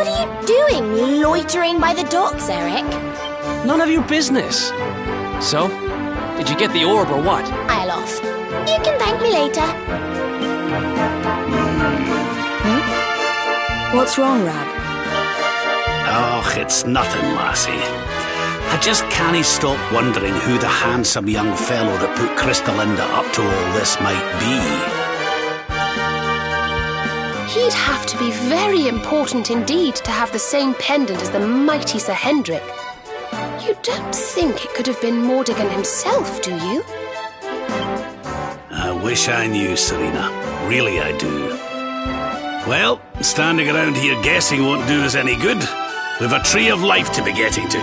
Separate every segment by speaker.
Speaker 1: What are you doing, loitering by the docks, Eric?
Speaker 2: None of your business. So, did you get the orb or what?
Speaker 1: I'll off. You can thank me later.
Speaker 3: What's wrong, Rab?
Speaker 4: Oh, it's nothing, lassie. I just can't stop wondering who the handsome young fellow that put Crystalinda up to all this might be.
Speaker 5: He'd have to be very important indeed to have the same pendant as the mighty Sir Hendrik. You don't think it could have been Mordigan himself, do you?
Speaker 4: I wish I knew, Serena. Really, I do. Well, standing around here guessing won't do us any good. We've a tree of life to be getting to.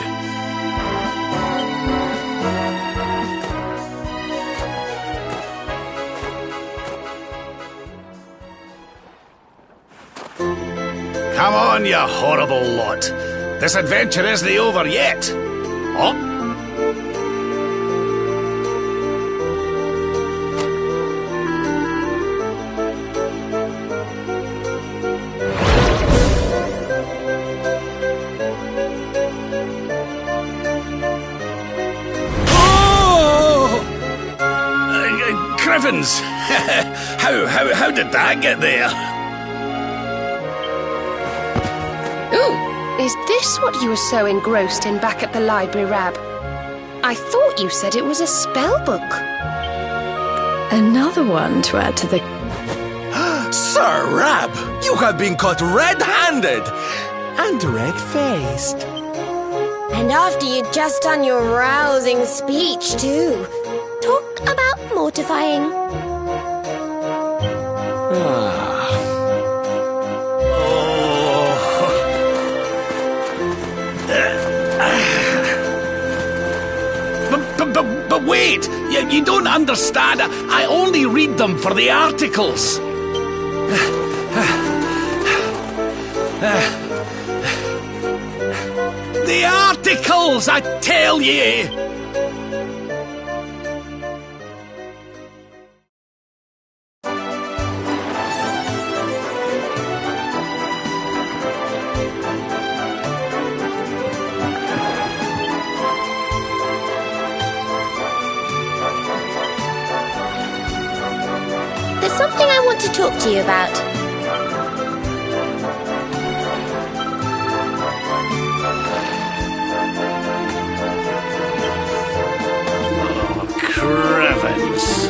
Speaker 4: Come on, you horrible lot. This adventure isn't over yet. Oh. Crivens! How did that get there?
Speaker 5: Ooh, is this what you were so engrossed in back at the library, Rab? I thought you said it was a spell book.
Speaker 3: Another one to add to the...
Speaker 6: Sir Rab, you have been caught red-handed and red-faced.
Speaker 1: And after you'd just done your rousing speech, too. Talk about mortifying.
Speaker 4: But wait! You don't understand. I only read them for the articles. The articles, I tell ye!
Speaker 1: There's something I want to talk to you about.
Speaker 4: Oh, Crivens.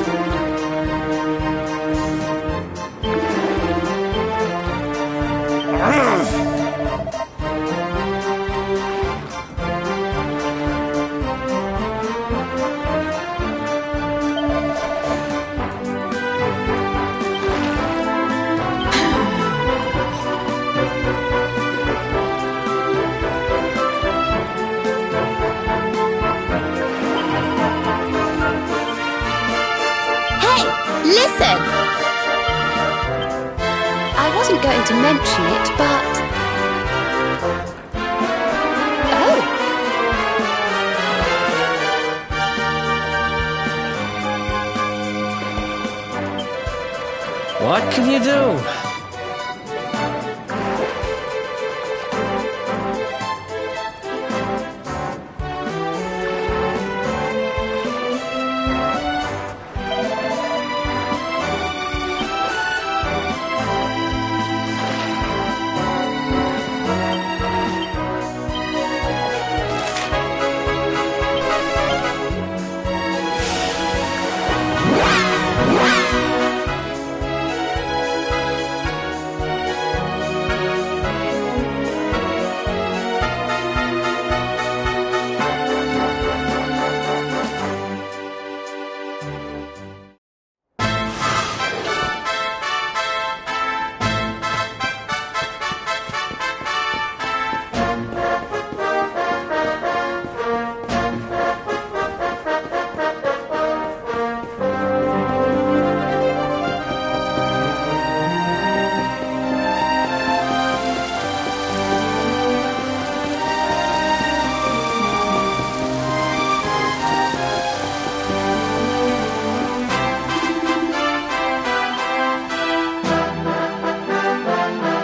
Speaker 1: Listen!
Speaker 5: I wasn't going to mention it, but... Oh!
Speaker 2: What can you do?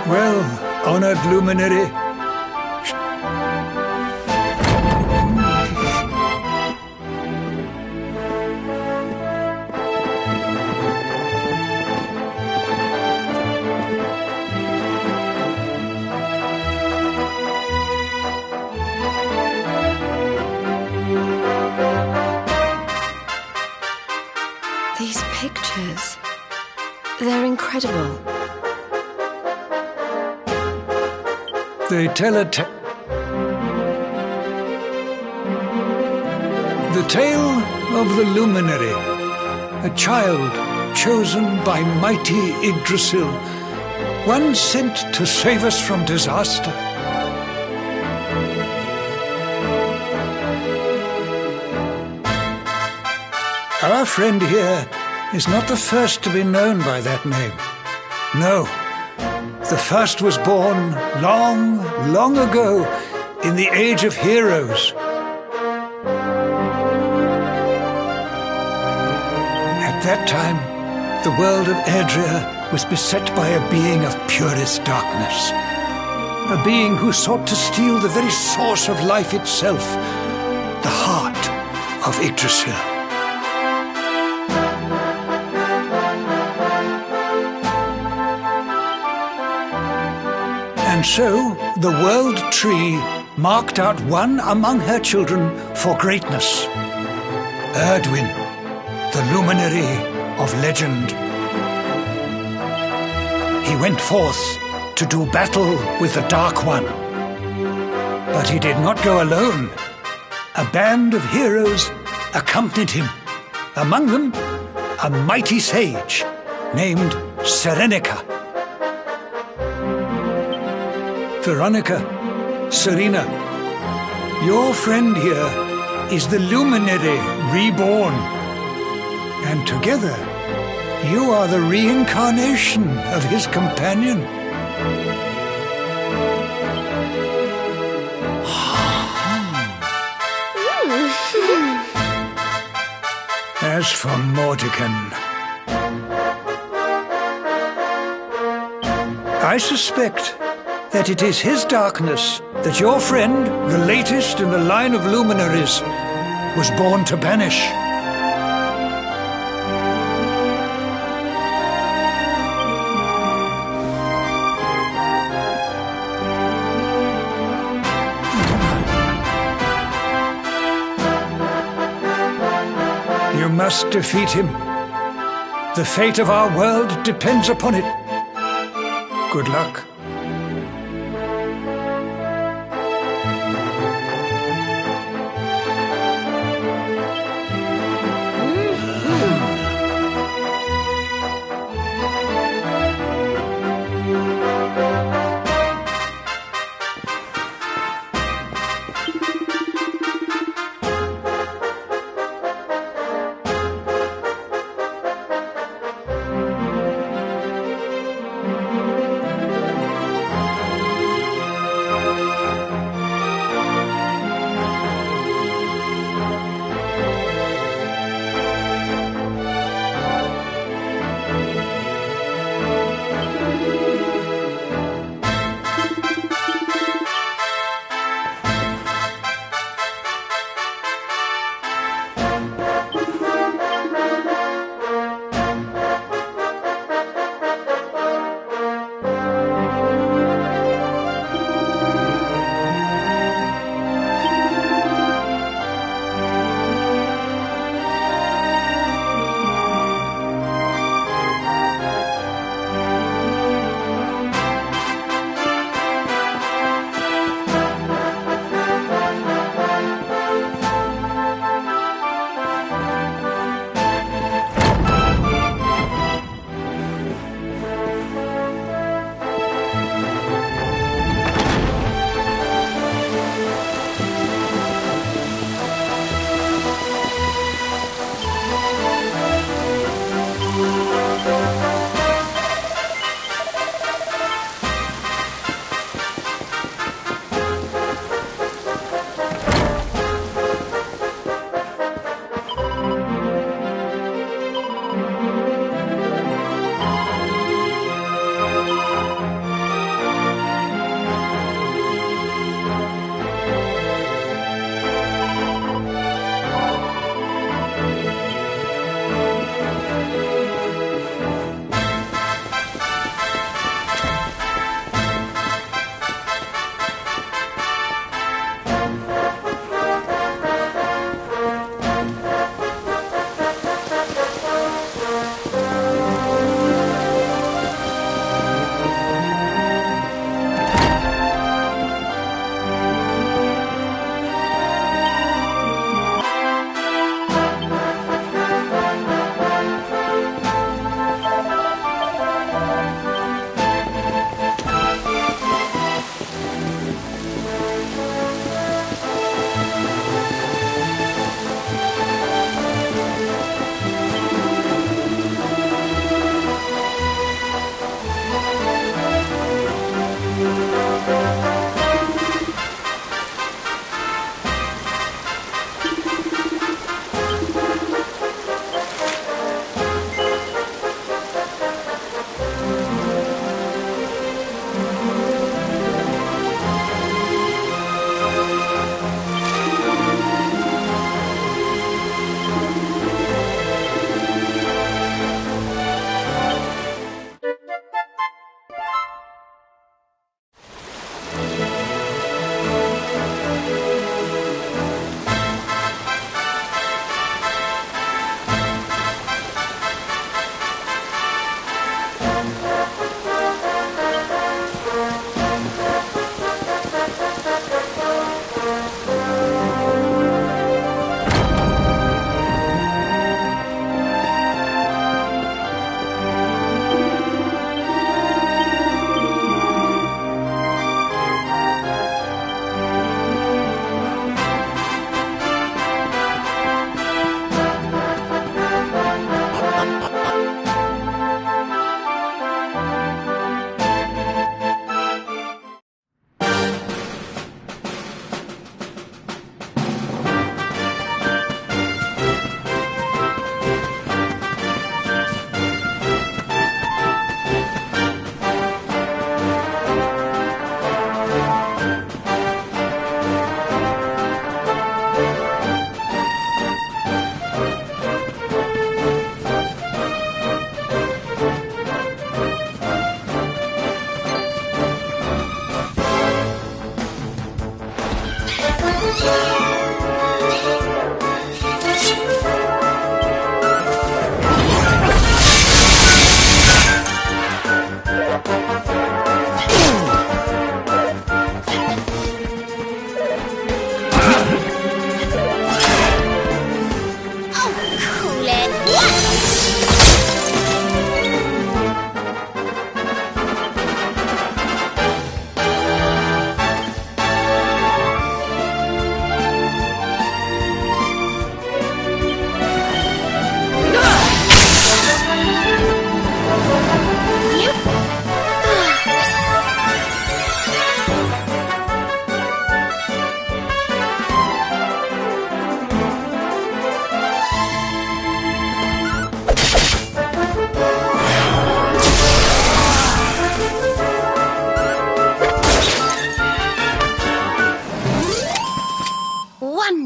Speaker 7: Well, honored Luminary,
Speaker 3: letters. They're incredible.
Speaker 7: They tell the tale of the Luminary, a child chosen by mighty Yggdrasil, one sent to save us from disaster. Our friend here is not the first to be known by that name. No, the first was born long, long ago in the Age of Heroes. At that time, the world of Erdrea was beset by a being of purest darkness. A being who sought to steal the very source of life itself, the heart of Yggdrasil. And so, the World Tree marked out one among her children for greatness. Erdwin, the Luminary of legend. He went forth to do battle with the Dark One. But he did not go alone. A band of heroes accompanied him. Among them, a mighty sage named Serenica. Veronica, Serena, your friend here is the Luminary reborn. And together, you are the reincarnation of his companion. As for Mordekan, I suspect that it is his darkness that your friend, the latest in the line of luminaries, was born to banish. You must defeat him. The fate of our world depends upon it. Good luck.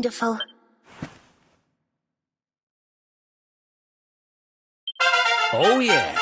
Speaker 5: wonderful.
Speaker 4: Oh, yeah.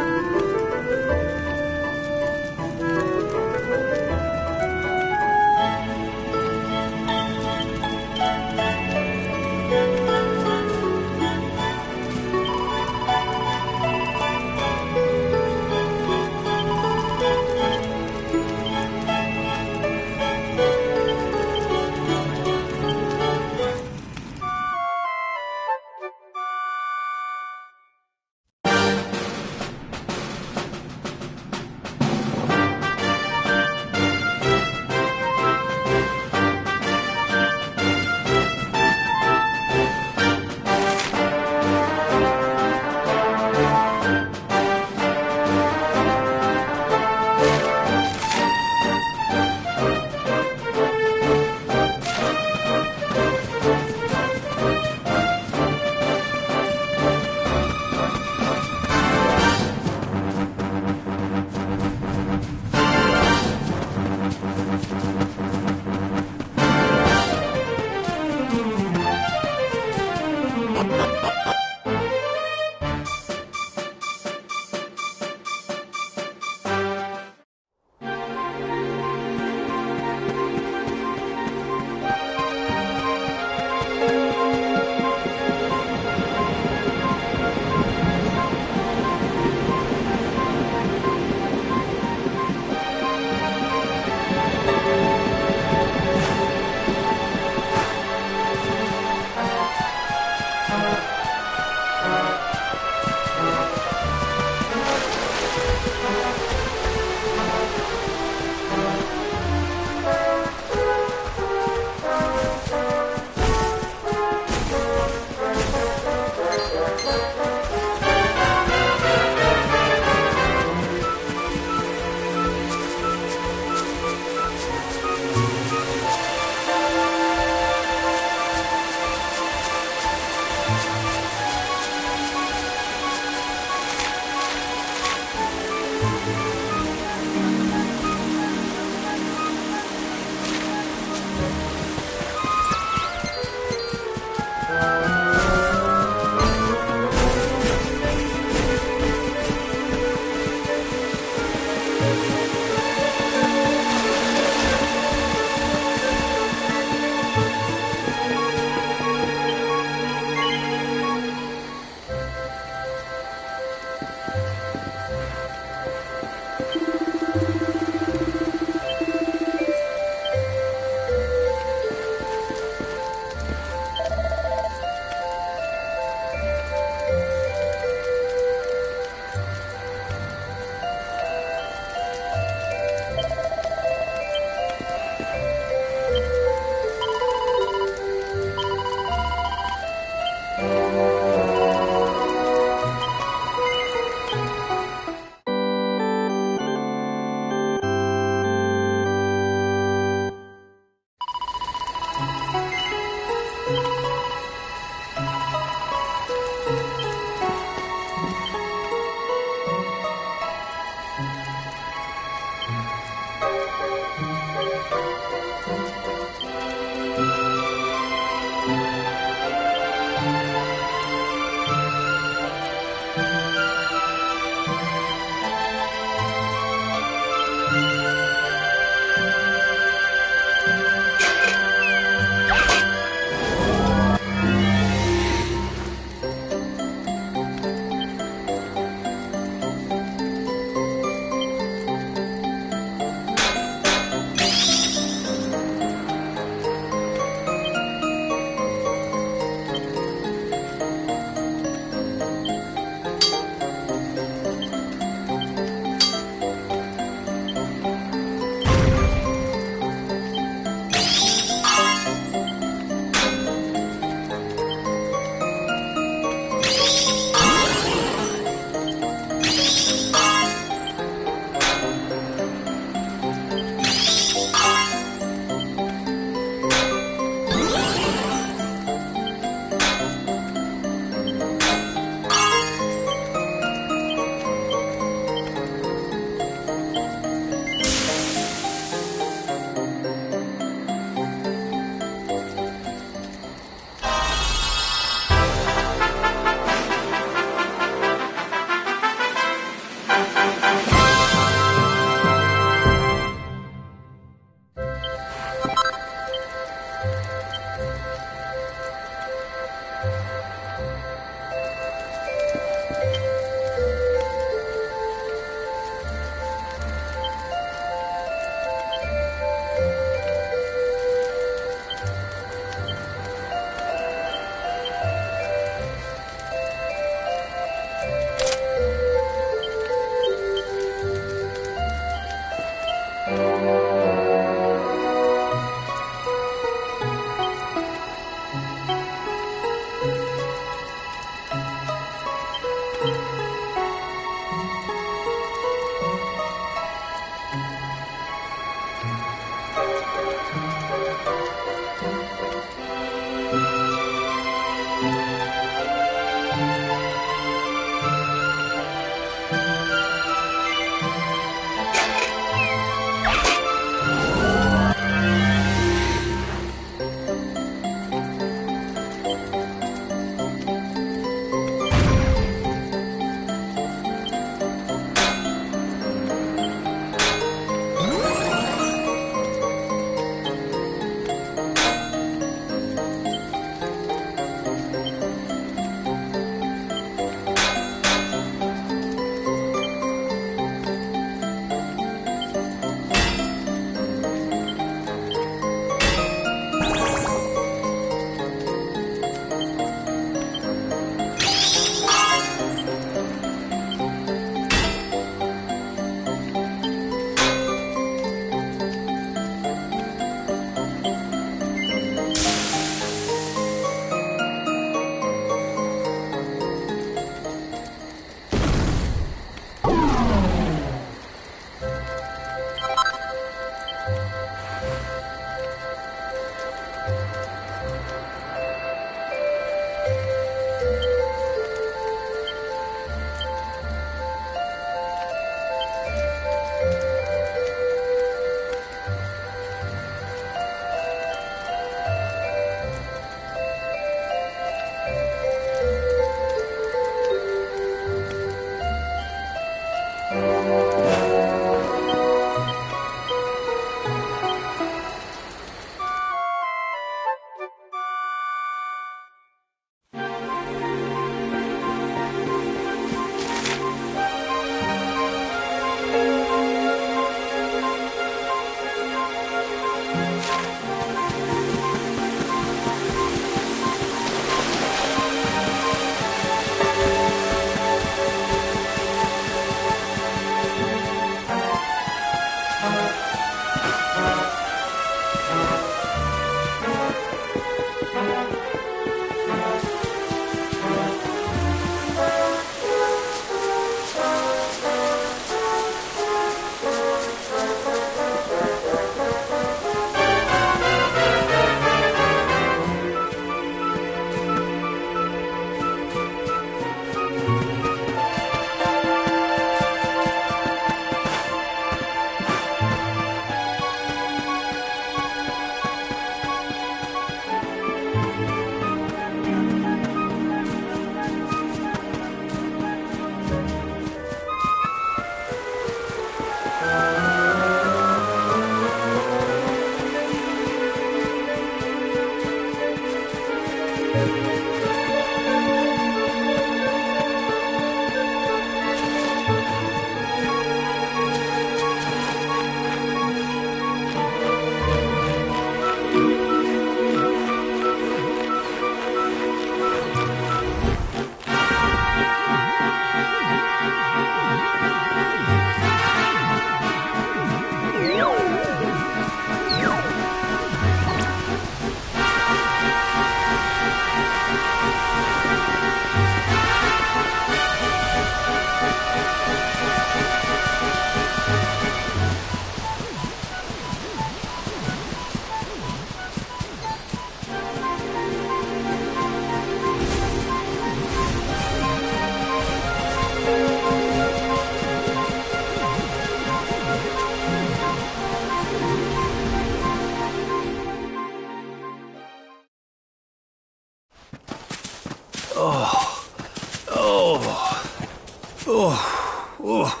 Speaker 4: Oh,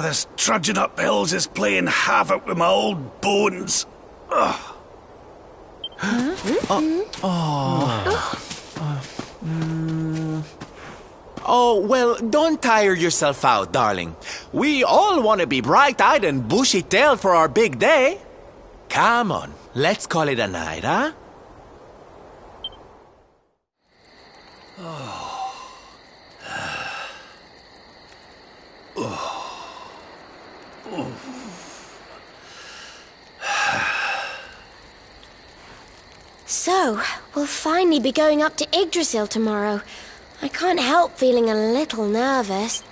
Speaker 4: this trudging up hills is playing havoc with my old bones.
Speaker 6: Oh, well, don't tire yourself out, darling. We all want to be bright-eyed and bushy-tailed for our big day. Come on, let's call it a night, huh?
Speaker 1: So, we'll finally be going up to Yggdrasil tomorrow. I can't help feeling a little nervous.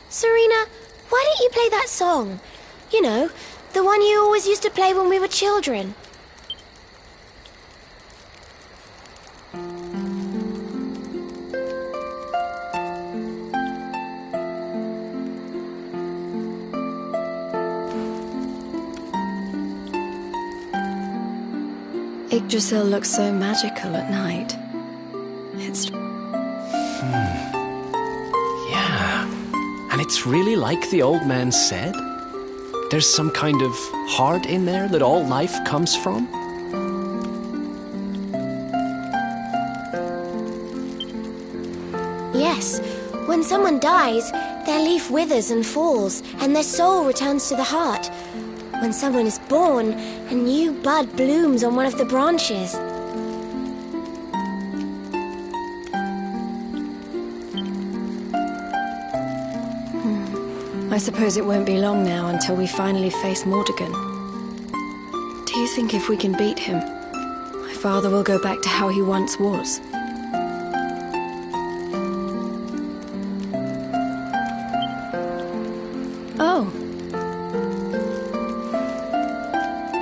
Speaker 1: Serena, why don't you play that song? You know, the one you always used to play when we were children.
Speaker 3: Yggdrasil looks so magical at night. It's...
Speaker 2: Yeah. And it's really like the old man said? There's some kind of heart in there that all life comes from?
Speaker 1: Yes, when someone dies, their leaf withers and falls, and their soul returns to the heart. When someone is born, a new bud blooms on one of the branches.
Speaker 3: I suppose it won't be long now until we finally face Mordegon. Do you think if we can beat him, my father will go back to how he once was? Oh.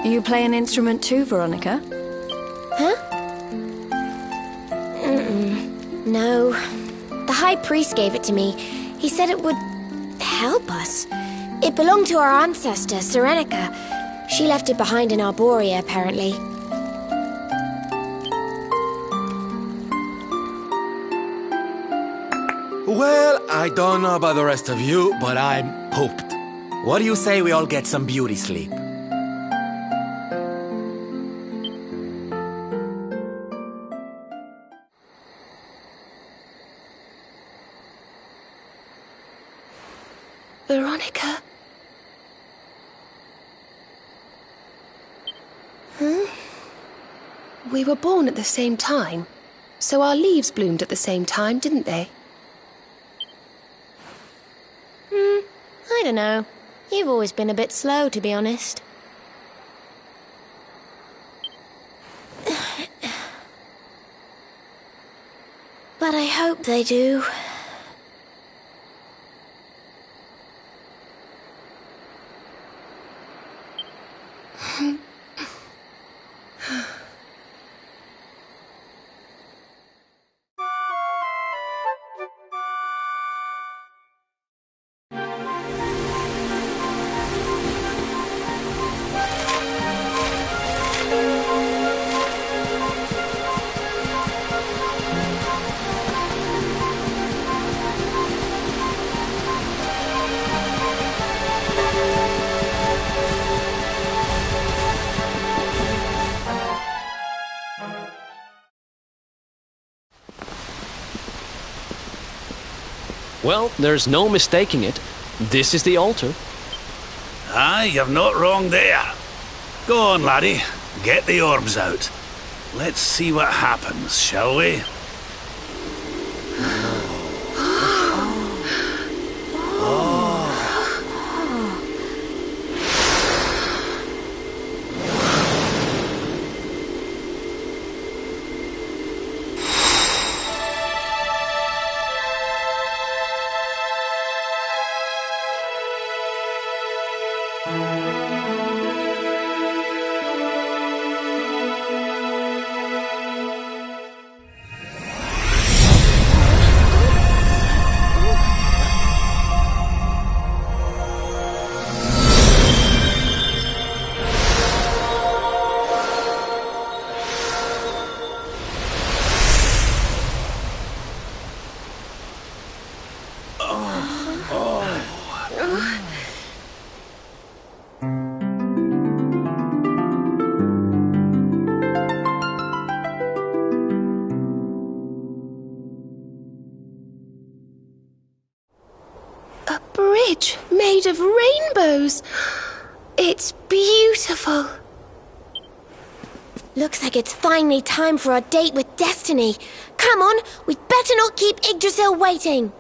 Speaker 3: You play an instrument too, Veronica?
Speaker 1: Huh? No. The High Priest gave it to me. He said it would help us. It belonged to our ancestor, Serenica. She left it behind in Arborea, apparently.
Speaker 6: Well, I don't know about the rest of you, but I'm pooped. What do you say we all get some beauty sleep?
Speaker 5: Veronica? Huh? We were born at the same time, so our leaves bloomed at the same time, didn't they?
Speaker 1: I don't know. You've always been a bit slow, to be honest. But I hope they do.
Speaker 2: Well, there's no mistaking it. This is the altar.
Speaker 4: Aye, you're not wrong there. Go on, laddie. Get the orbs out. Let's see what happens, shall we?
Speaker 5: bridge made of rainbows. It's beautiful.
Speaker 1: Looks like it's finally time for our date with Destiny. Come on, we'd better not keep Yggdrasil waiting.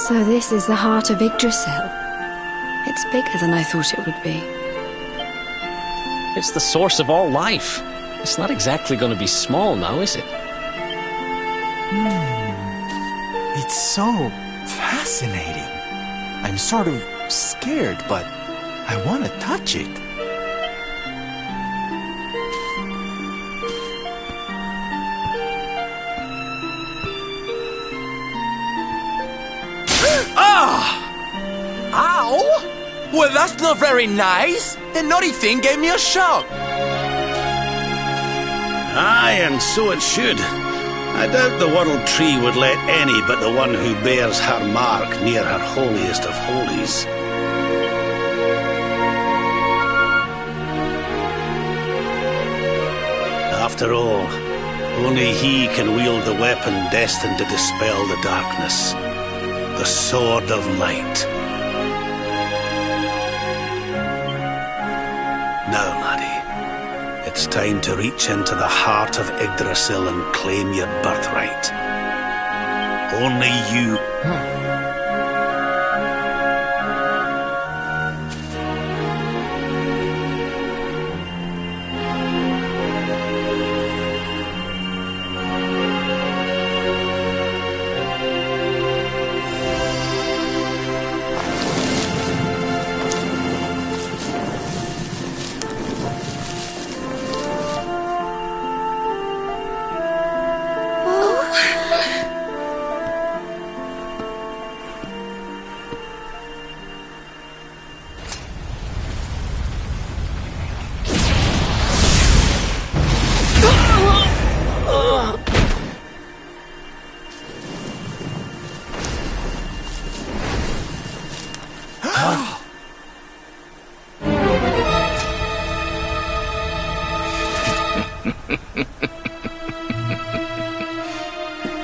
Speaker 3: So this is the heart of Yggdrasil. It's bigger than I thought it would be.
Speaker 2: It's the source of all life. It's not exactly going to be small now, is it?
Speaker 6: It's so fascinating. I'm sort of scared, but I want to touch it. Ow! Well, that's not very nice. The naughty thing gave me a shock.
Speaker 4: Aye, and so it should. I doubt the World Tree would let any but the one who bears her mark near her holiest of holies. After all, only he can wield the weapon destined to dispel the darkness. The Sword of Light. Now, laddie, it's time to reach into the heart of Yggdrasil and claim your birthright. Only you...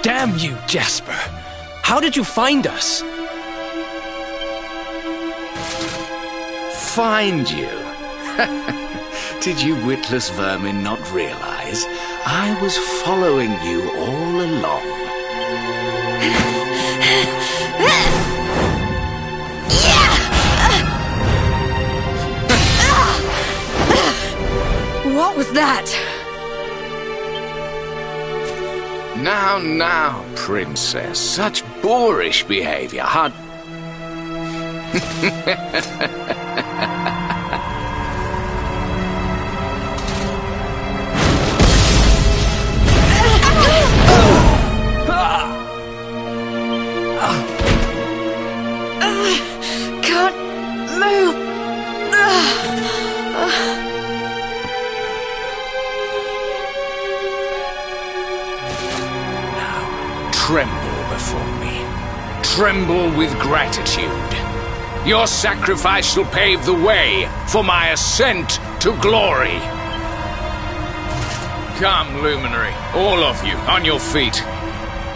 Speaker 2: Damn you, Jasper. How did you find us?
Speaker 4: Find you? Did you witless vermin not realize I was following you all along?
Speaker 3: What was that?
Speaker 4: Now, princess. Such boorish behavior.
Speaker 3: Can't move.
Speaker 4: Tremble before me. Tremble with gratitude. Your sacrifice shall pave the way for my ascent to glory. Come, Luminary, all of you, on your feet.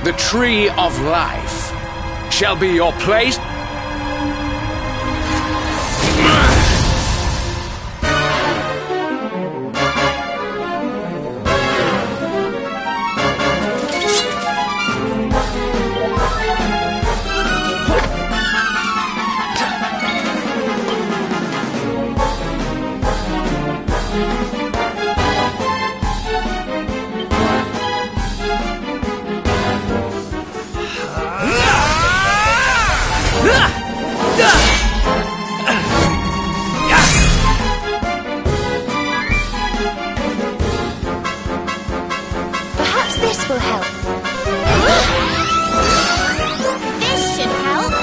Speaker 4: The tree of life shall be your place.
Speaker 1: Perhaps this will help. This should help.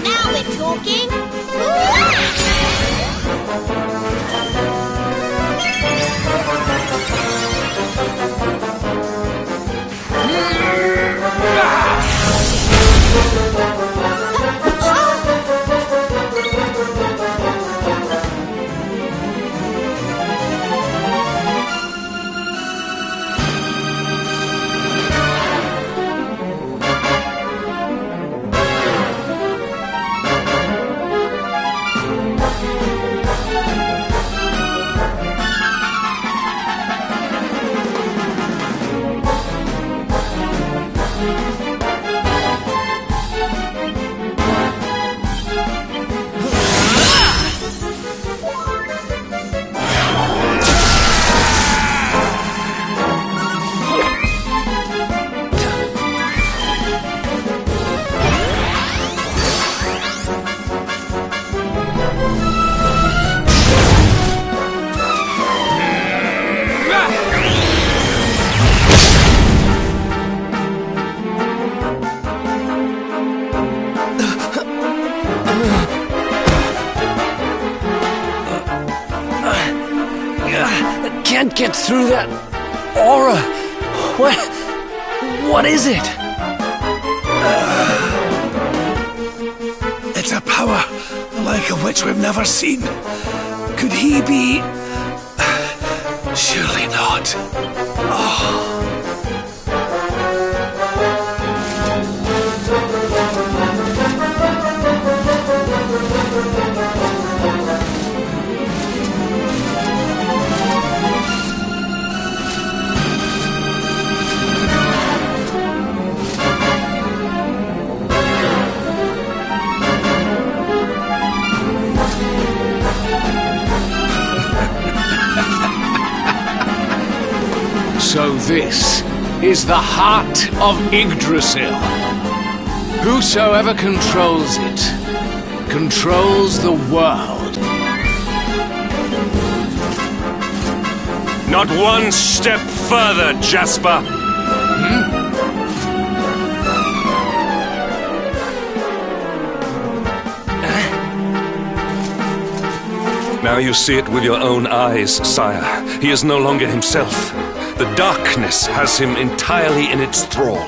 Speaker 1: Now we're talking.
Speaker 2: I can't get through that aura. What is it?
Speaker 7: It's a power the like of which we've never seen. Could he be... Surely not. Oh.
Speaker 4: So this is the heart of Yggdrasil. Whosoever controls it, controls the world.
Speaker 8: Not one step further, Jasper. Now you see it with your own eyes, sire. He is no longer himself. The darkness has him entirely in its thrall.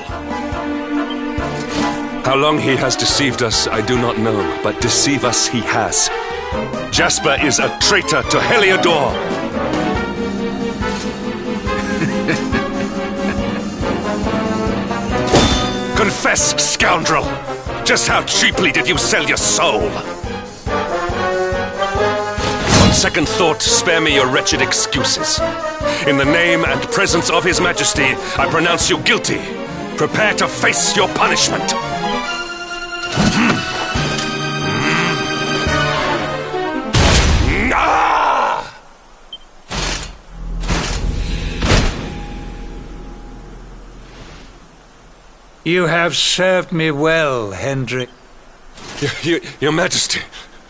Speaker 8: How long he has deceived us, I do not know, but deceive us he has. Jasper is a traitor to Heliodor! Confess, scoundrel! Just how cheaply did you sell your soul? On second thought, spare me your wretched excuses. In the name and presence of His Majesty, I pronounce you guilty. Prepare to face your punishment.
Speaker 7: You have served me well, Hendrik.
Speaker 8: Your Majesty,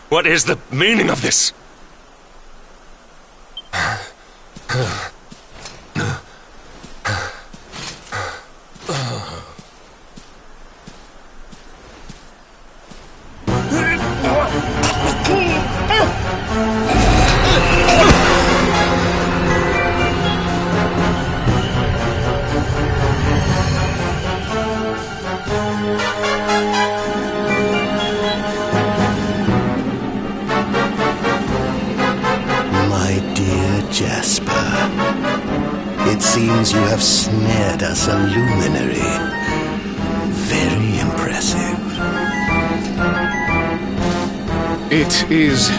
Speaker 8: what is the meaning of this?
Speaker 9: Jasper, it seems you have snared us a Luminary. Very impressive.
Speaker 4: It is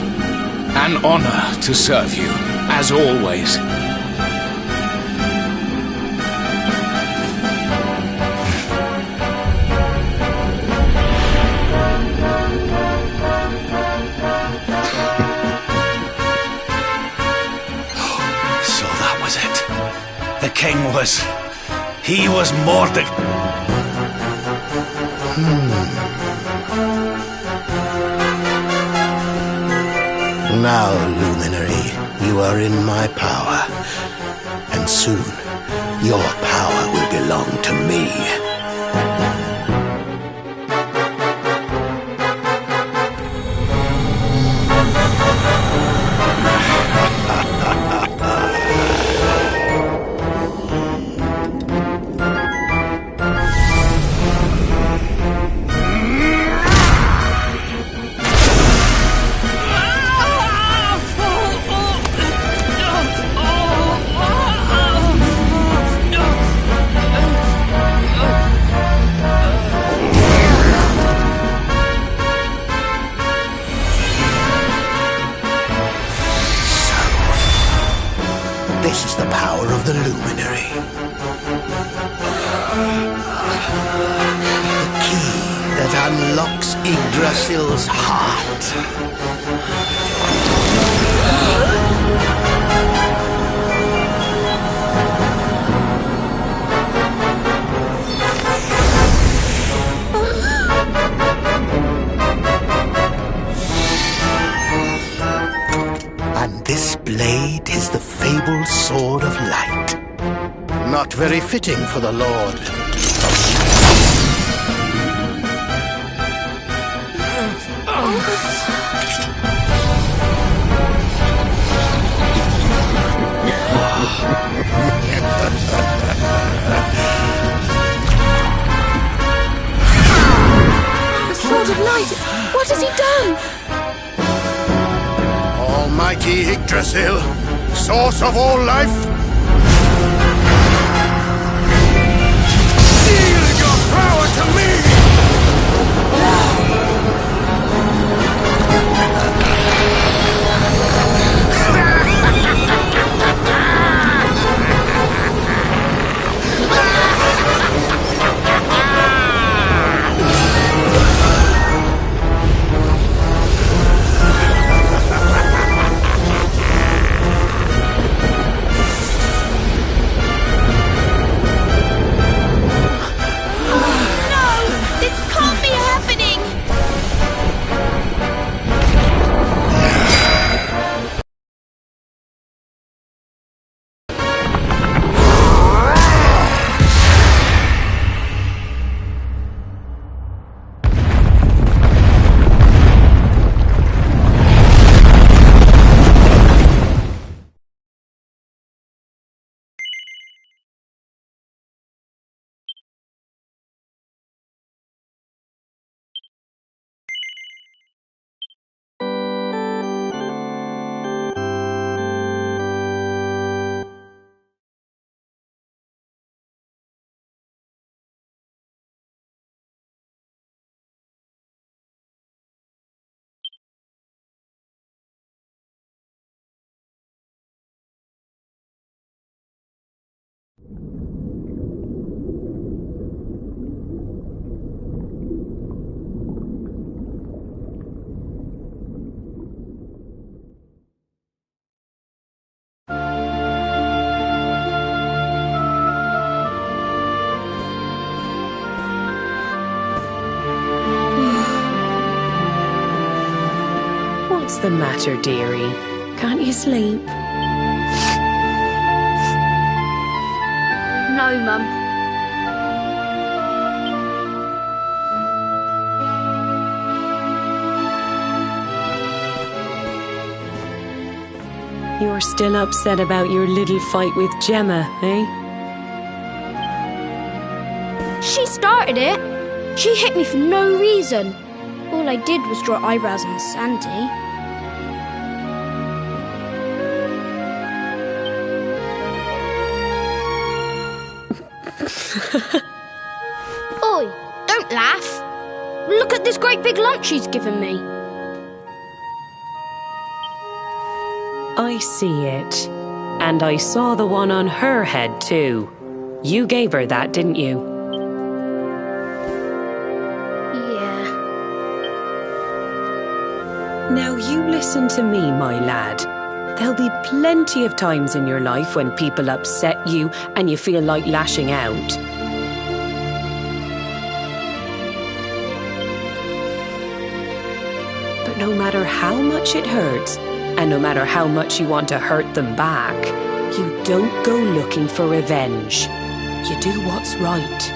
Speaker 4: an honor to serve you, as always.
Speaker 6: The king he was Mordig.
Speaker 9: Now, Luminary, you are in my power. And soon, your power will belong to me. This is the power of the Luminary. The key that unlocks Yggdrasil's heart. And this blade is the fabled Sword of Light. Not very fitting for the Lord.
Speaker 5: The Sword of Light! What has he done?
Speaker 9: Almighty Yggdrasil, source of all life, yield your power to me!
Speaker 10: What's the matter, dearie? Can't you sleep?
Speaker 11: No, Mum.
Speaker 10: You're still upset about your little fight with Gemma, eh?
Speaker 11: She started it. She hit me for no reason. All I did was draw eyebrows on Sandy. Oi, don't laugh. Look at this great big lunch she's given me.
Speaker 10: I see it. And I saw the one on her head, too. You gave her that, didn't you?
Speaker 11: Yeah.
Speaker 10: Now you listen to me, my lad. There'll be plenty of times in your life when people upset you and you feel like lashing out. But no matter how much it hurts, and no matter how much you want to hurt them back, you don't go looking for revenge. You do what's right.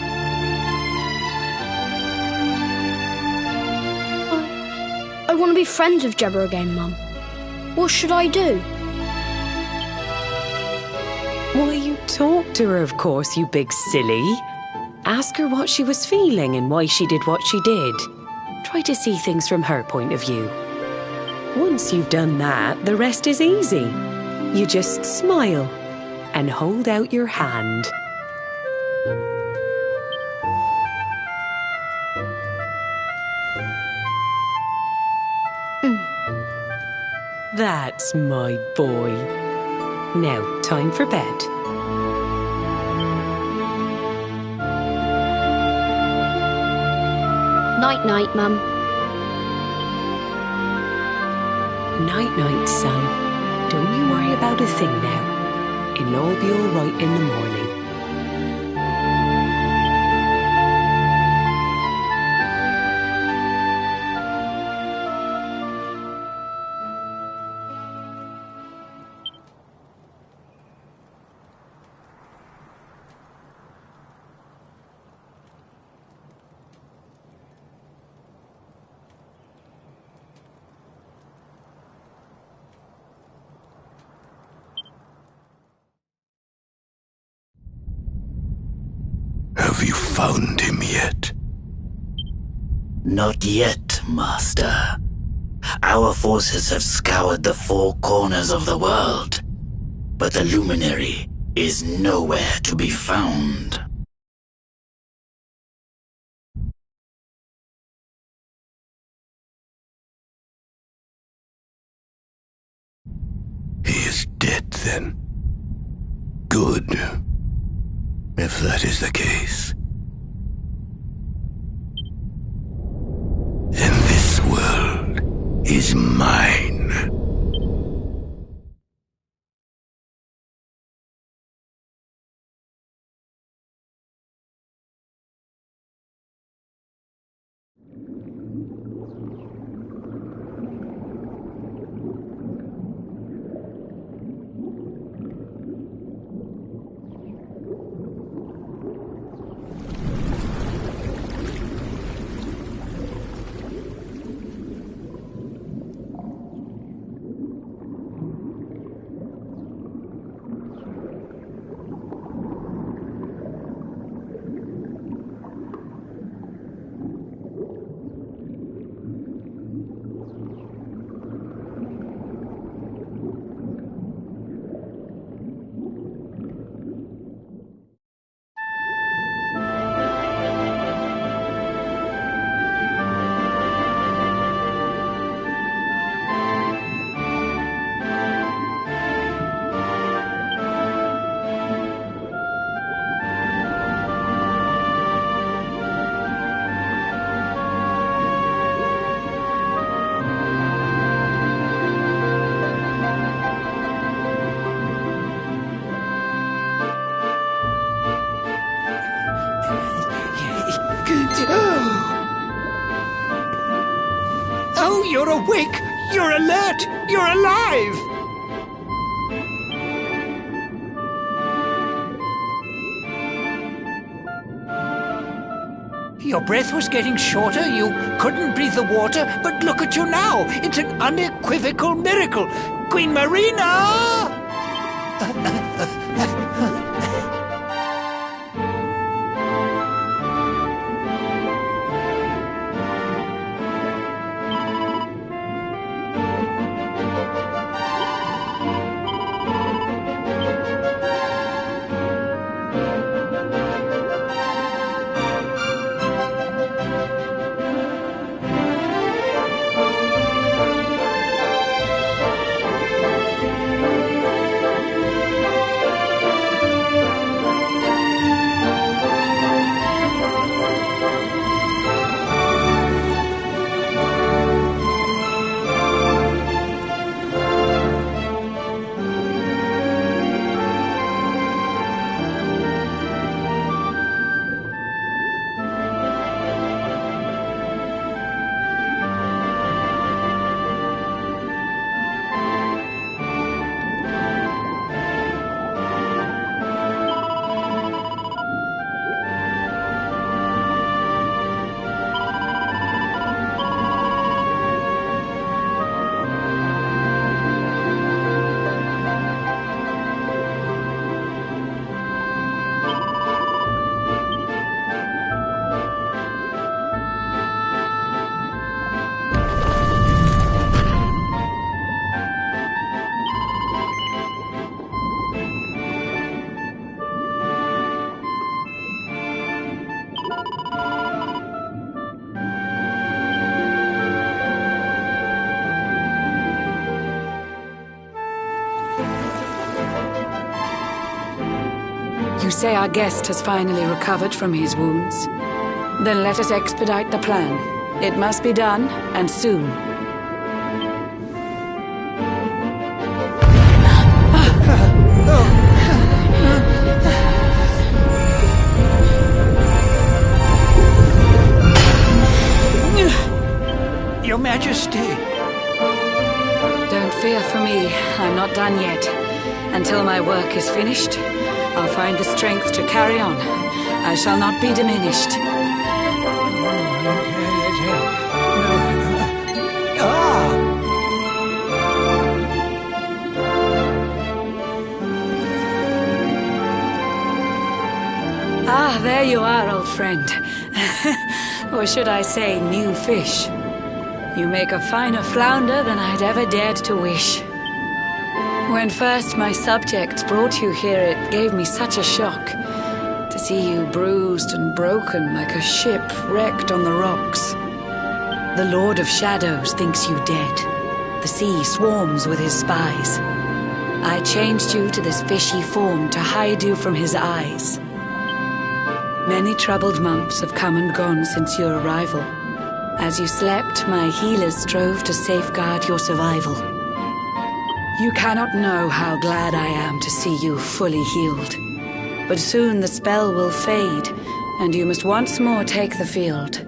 Speaker 11: I want to be friends with Gemma again, Mum. What should I do?
Speaker 10: Why, you talk to her, of course, you big silly. Ask her what she was feeling and why she did what she did. Try to see things from her point of view. Once you've done that, the rest is easy. You just smile and hold out your hand. That's my boy. Now, time for bed.
Speaker 11: Night-night, Mum.
Speaker 10: Night-night, son. Don't you worry about a thing now. It'll all be all right in the morning.
Speaker 9: Have you found him yet?
Speaker 12: Not yet, Master. Our forces have scoured the four corners of the world, but the Luminary is nowhere to be found.
Speaker 9: He is dead, then. Good. If that is the case, then this world is mine.
Speaker 7: Oh, you're awake! You're alert! You're alive! Your breath was getting shorter, you couldn't breathe the water, but look at you now! It's an unequivocal miracle! Queen Marina!
Speaker 13: You say our guest has finally recovered from his wounds? Then let us expedite the plan. It must be done, and soon.
Speaker 7: Your Majesty!
Speaker 13: Don't fear for me. I'm not done yet. Until my work is finished, I'll find the strength to carry on. I shall not be diminished. Ah, there you are, old friend. Or should I say, new fish. You make a finer flounder than I'd ever dared to wish. When first my subjects brought you here, it gave me such a shock to see you bruised and broken like a ship wrecked on the rocks. The Lord of Shadows thinks you dead. The sea swarms with his spies. I changed you to this fishy form to hide you from his eyes. Many troubled months have come and gone since your arrival. As you slept, my healers strove to safeguard your survival. You cannot know how glad I am to see you fully healed. But soon the spell will fade, and you must once more take the field.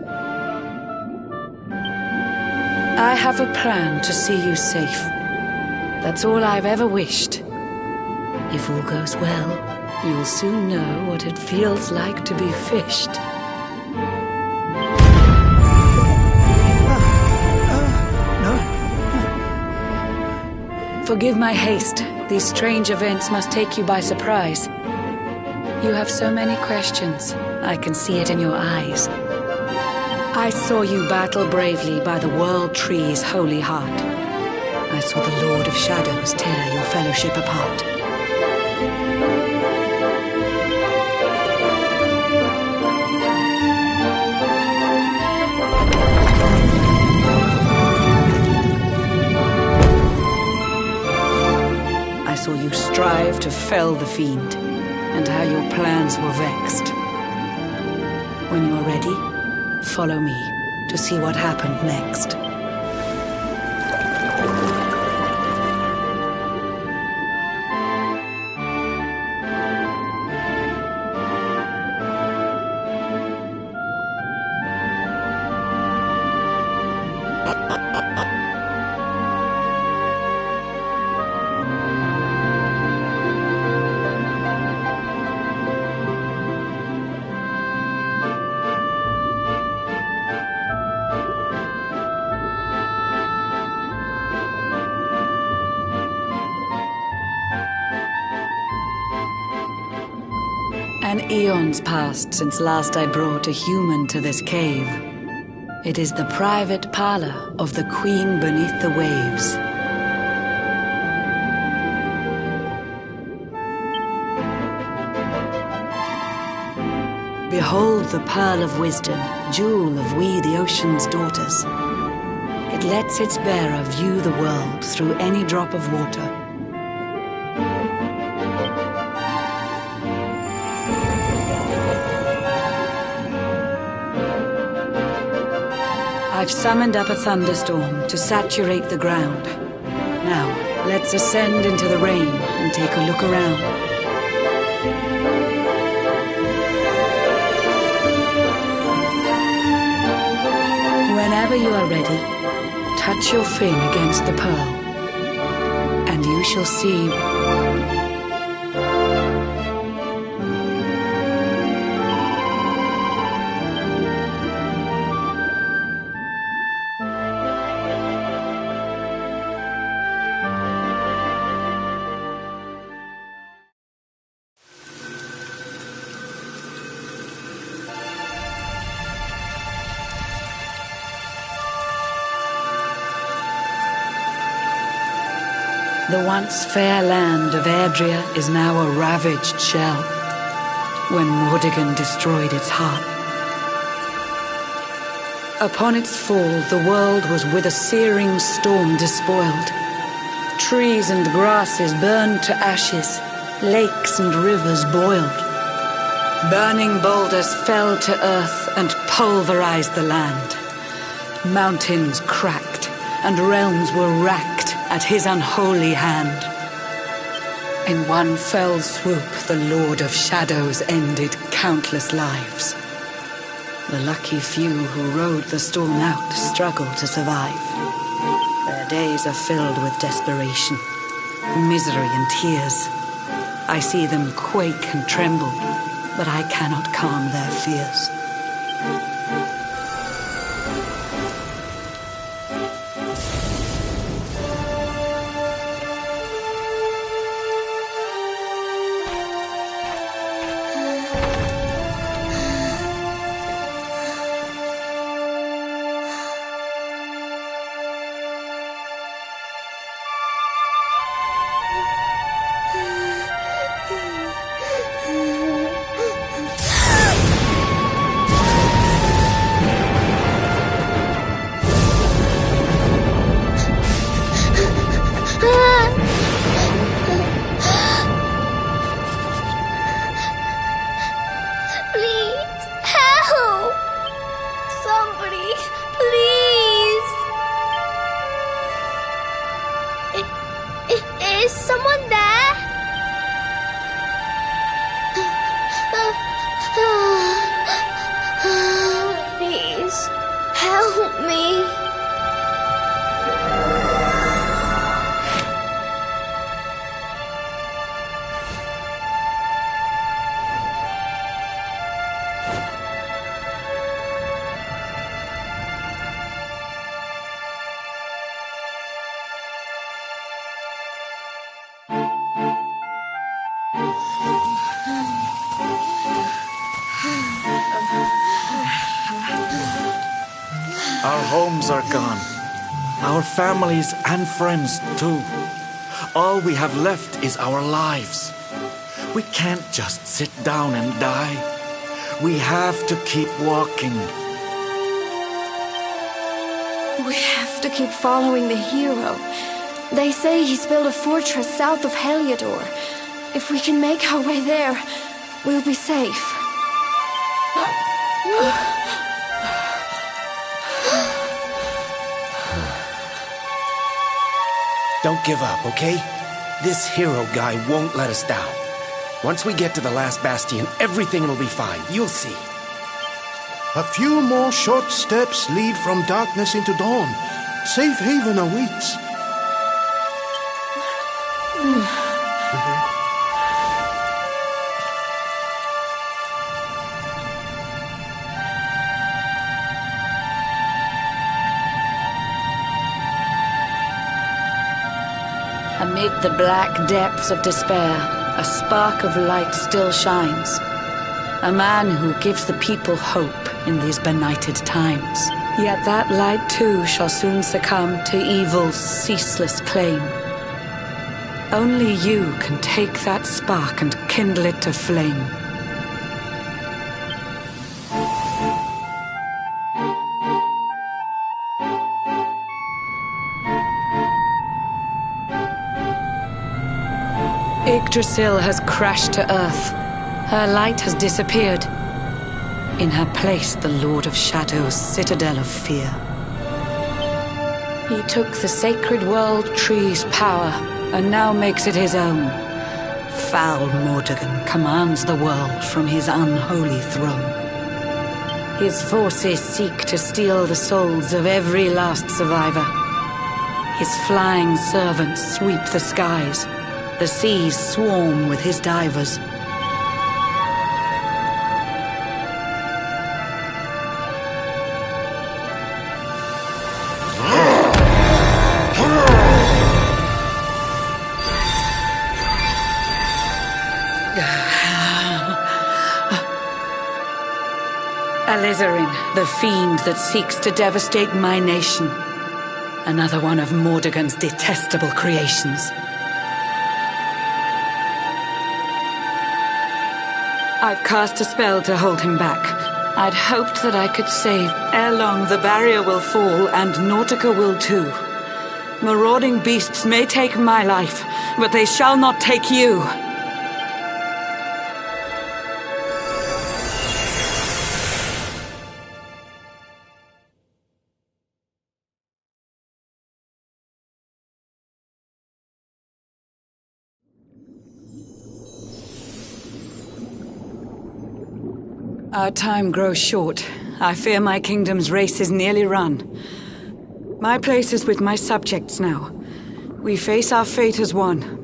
Speaker 13: I have a plan to see you safe. That's all I've ever wished. If all goes well, you'll soon know what it feels like to be fished. Forgive my haste. These strange events must take you by surprise. You have so many questions. I can see it in your eyes. I saw you battle bravely by the World Tree's holy heart. I saw the Lord of Shadows tear your fellowship apart. I saw you strive to fell the fiend, and how your plans were vexed. When you're ready, follow me to see what happened next. An eon's passed since last I brought a human to this cave. It is the private parlor of the Queen beneath the waves. Behold the pearl of wisdom, jewel of we the ocean's daughters. It lets its bearer view the world through any drop of water. I've summoned up a thunderstorm to saturate the ground. Now, let's ascend into the rain and take a look around. Whenever you are ready, touch your fin against the pearl, and you shall see. The once fair land of Erdrea is now a ravaged shell, when Mordegon destroyed its heart. Upon its fall, the world was with a searing storm despoiled. Trees and grasses burned to ashes, lakes and rivers boiled. Burning boulders fell to earth and pulverized the land. Mountains cracked, and realms were racked at his unholy hand. In one fell swoop, the Lord of Shadows ended countless lives. The lucky few who rode the storm out struggled to survive. Their days are filled with desperation, misery and tears. I see them quake and tremble, but I cannot calm their fears.
Speaker 14: Our homes are gone. Our families and friends, too. All we have left is our lives. We can't just sit down and die. We have to keep walking.
Speaker 3: We have to keep following the hero. They say he's built a fortress south of Heliodor. If we can make our way there, we'll be safe.
Speaker 15: Don't give up, okay? This hero guy won't let us down. Once we get to the last bastion, everything will be fine. You'll see.
Speaker 9: A few more short steps lead from darkness into dawn. Safe haven awaits.
Speaker 13: Amid the black depths of despair, a spark of light still shines. A man who gives the people hope in these benighted times. Yet that light too shall soon succumb to evil's ceaseless claim. Only you can take that spark and kindle it to flame. Yggdrasil has crashed to earth. Her light has disappeared. In her place, the Lord of Shadow's Citadel of Fear. He took the sacred world tree's power and now makes it his own. Foul Mordegon commands the world from his unholy throne. His forces seek to steal the souls of every last survivor. His flying servants sweep the skies. The seas swarm with his divers. Alizarin, the fiend that seeks to devastate my nation. Another one of Mordegon's detestable creations. I've cast a spell to hold him back. I'd hoped that I could save. Ere long, the barrier will fall, and Nautica will too. Marauding beasts may take my life, but they shall not take you. Our time grows short. I fear my kingdom's race is nearly run. My place is with my subjects now. We face our fate as one.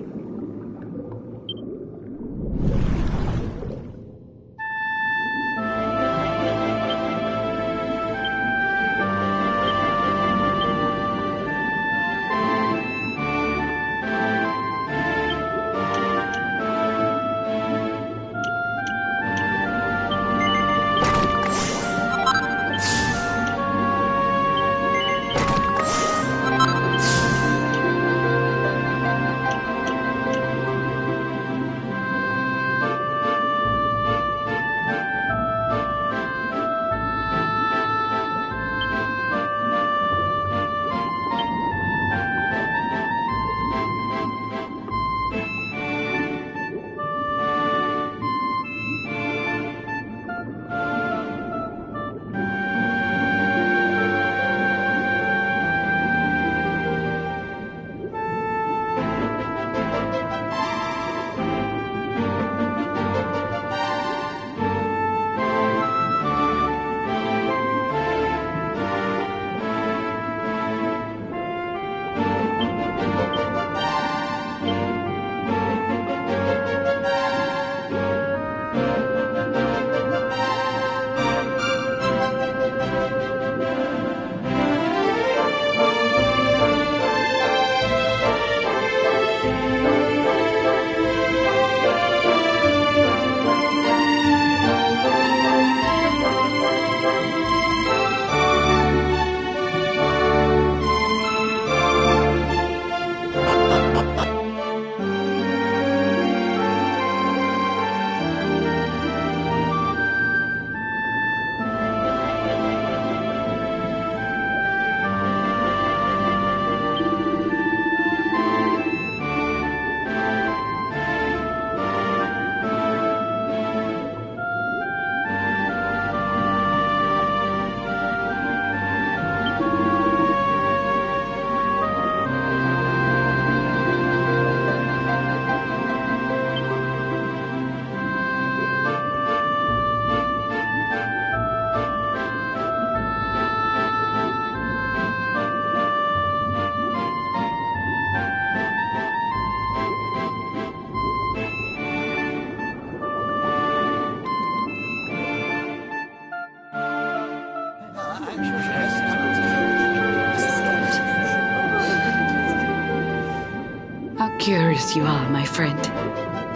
Speaker 13: Curious you are, my friend.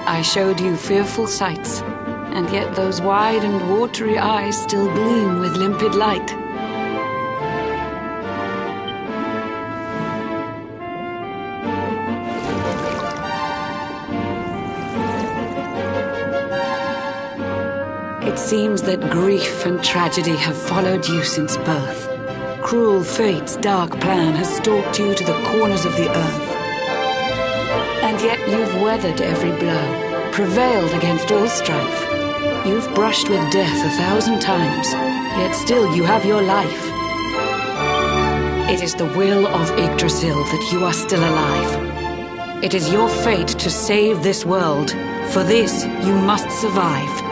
Speaker 13: I showed you fearful sights, and yet those wide and watery eyes still gleam with limpid light. It seems that grief and tragedy have followed you since birth. Cruel fate's dark plan has stalked you to the corners of the earth. And yet you've weathered every blow, prevailed against all strife. You've brushed with death 1,000 times, yet still you have your life. It is the will of Yggdrasil that you are still alive. It is your fate to save this world. For this, you must survive.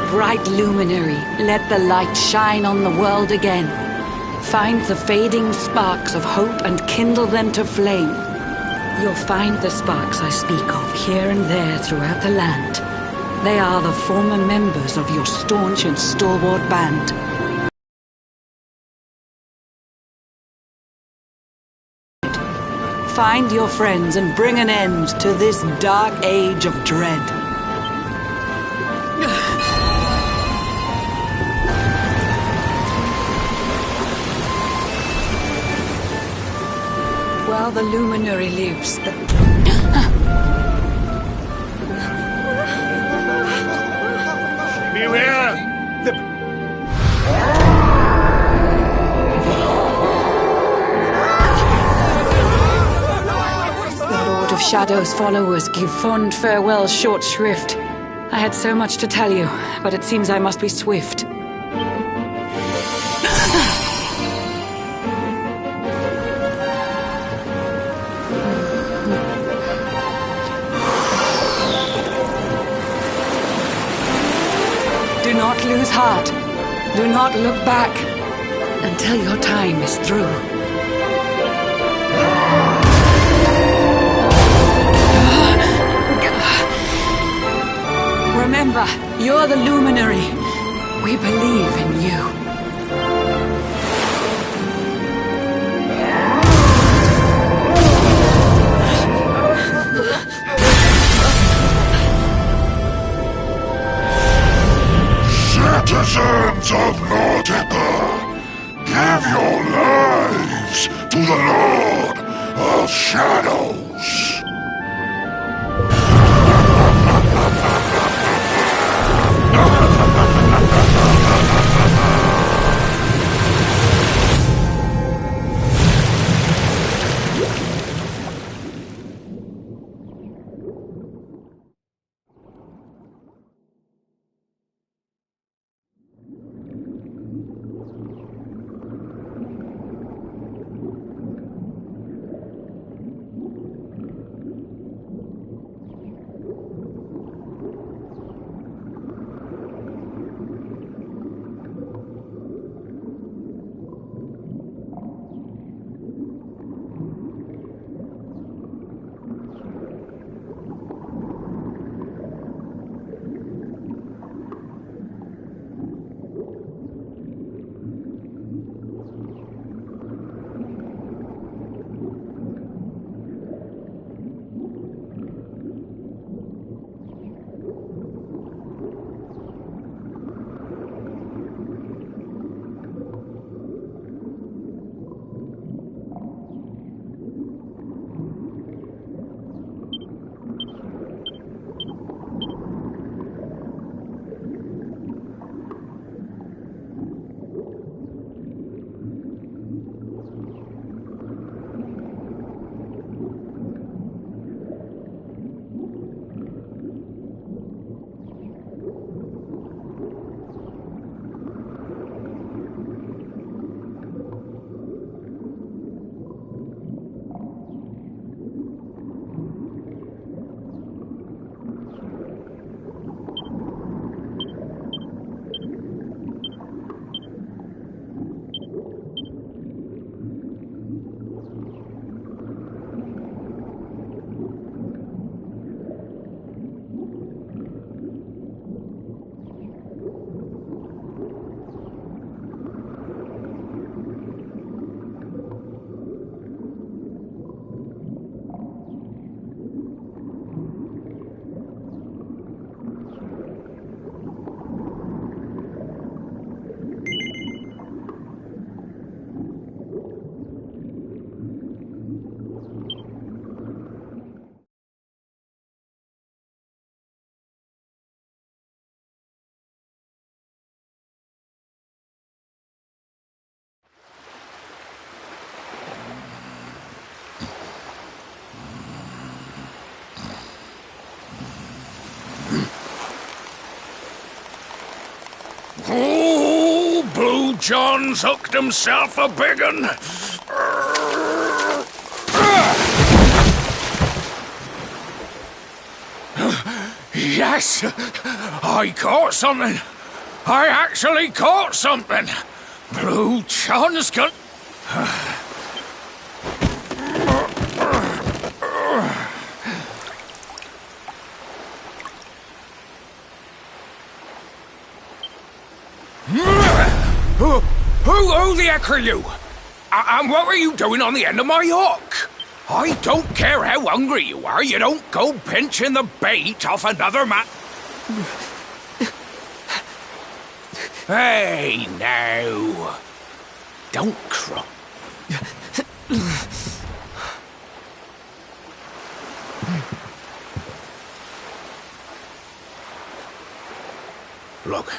Speaker 13: Bright luminary, let the light shine on the world again. Find the fading sparks of hope and kindle them to flame. You'll find the sparks I speak of here and there throughout the land. They are the former members of your staunch and stalwart band. Find your friends and bring an end to this dark age of dread. While the Luminary lives,
Speaker 4: Beware!
Speaker 13: The Lord of Shadow's followers give fond farewell short shrift. I had so much to tell you, but it seems I must be swift. Do not lose heart. Do not look back until your time is through. Remember, you're the Luminary. We believe in you.
Speaker 16: Citizens of Nautica, give your lives to the Lord of Shadows.
Speaker 4: John's hooked himself a big un. Yes! I caught something! I actually caught something! Blue John's got... Who the heck are you? And what were you doing on the end of my hook? I don't care how hungry you are, you don't go pinching the bait off another man. Hey, now. Don't cry. Look,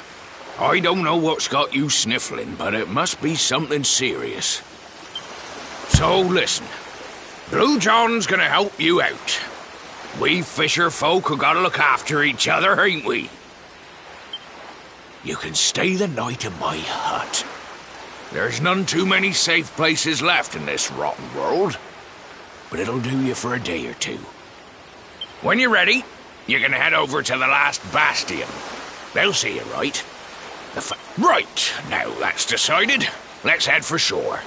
Speaker 4: I don't know what's got you sniffling, but it must be something serious. So listen, Blue John's gonna help you out. We fisher folk have gotta look after each other, ain't we? You can stay the night in my hut. There's none too many safe places left in this rotten world, but it'll do you for a day or two. When you're ready, you can head over to the last bastion. They'll see you, right? Right, now that's decided. Let's head for shore.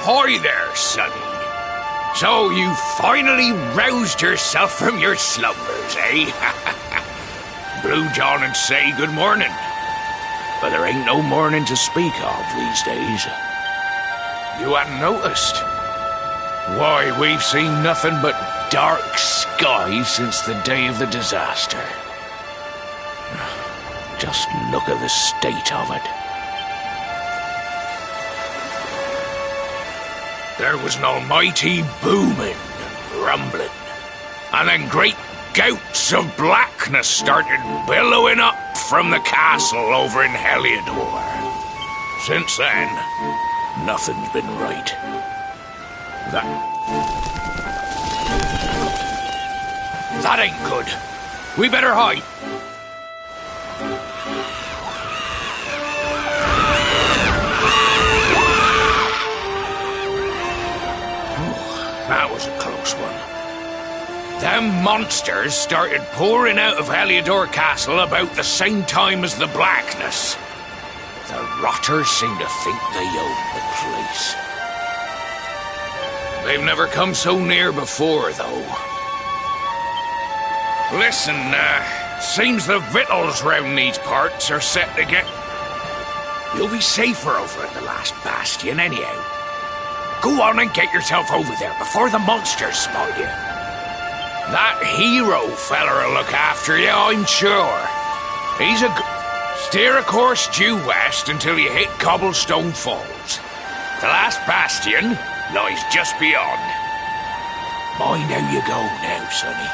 Speaker 4: Ahoy there, sonny. So you finally roused yourself from your slumbers, eh? Blue John and say good morning. But there ain't no morning to speak of these days. You hadn't noticed? Why, we've seen nothing but dark skies since the day of the disaster. Just look at the state of it. There was an almighty booming and rumbling, and then great gouts of blackness started billowing up from the castle over in Heliodor. Since then, nothing's been right. That ain't good. We better hide. That was a close one. Them monsters started pouring out of Heliodor Castle about the same time as the blackness. The rotters seem to think they own the place. They've never come so near before, though. Listen, seems the victuals round these parts are set to get... You'll be safer over at the last bastion, anyhow. Go on and get yourself over there before the monsters spot you. That hero feller'll look after you, I'm sure. He's a... Steer a course due west until you hit Cobblestone Falls. The last bastion lies just beyond. Mind how you go now, sonny.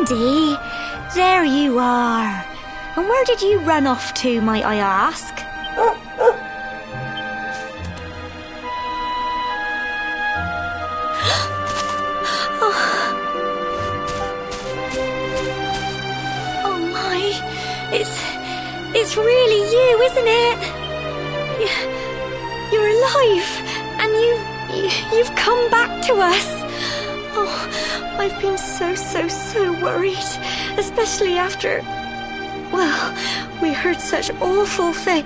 Speaker 17: Sandy, there you are. And where did you run off to, might I ask? Oh my, it's really you, isn't it? You're alive, and you've come back to us. Oh, I've been so worried, especially after, well, we heard such awful things.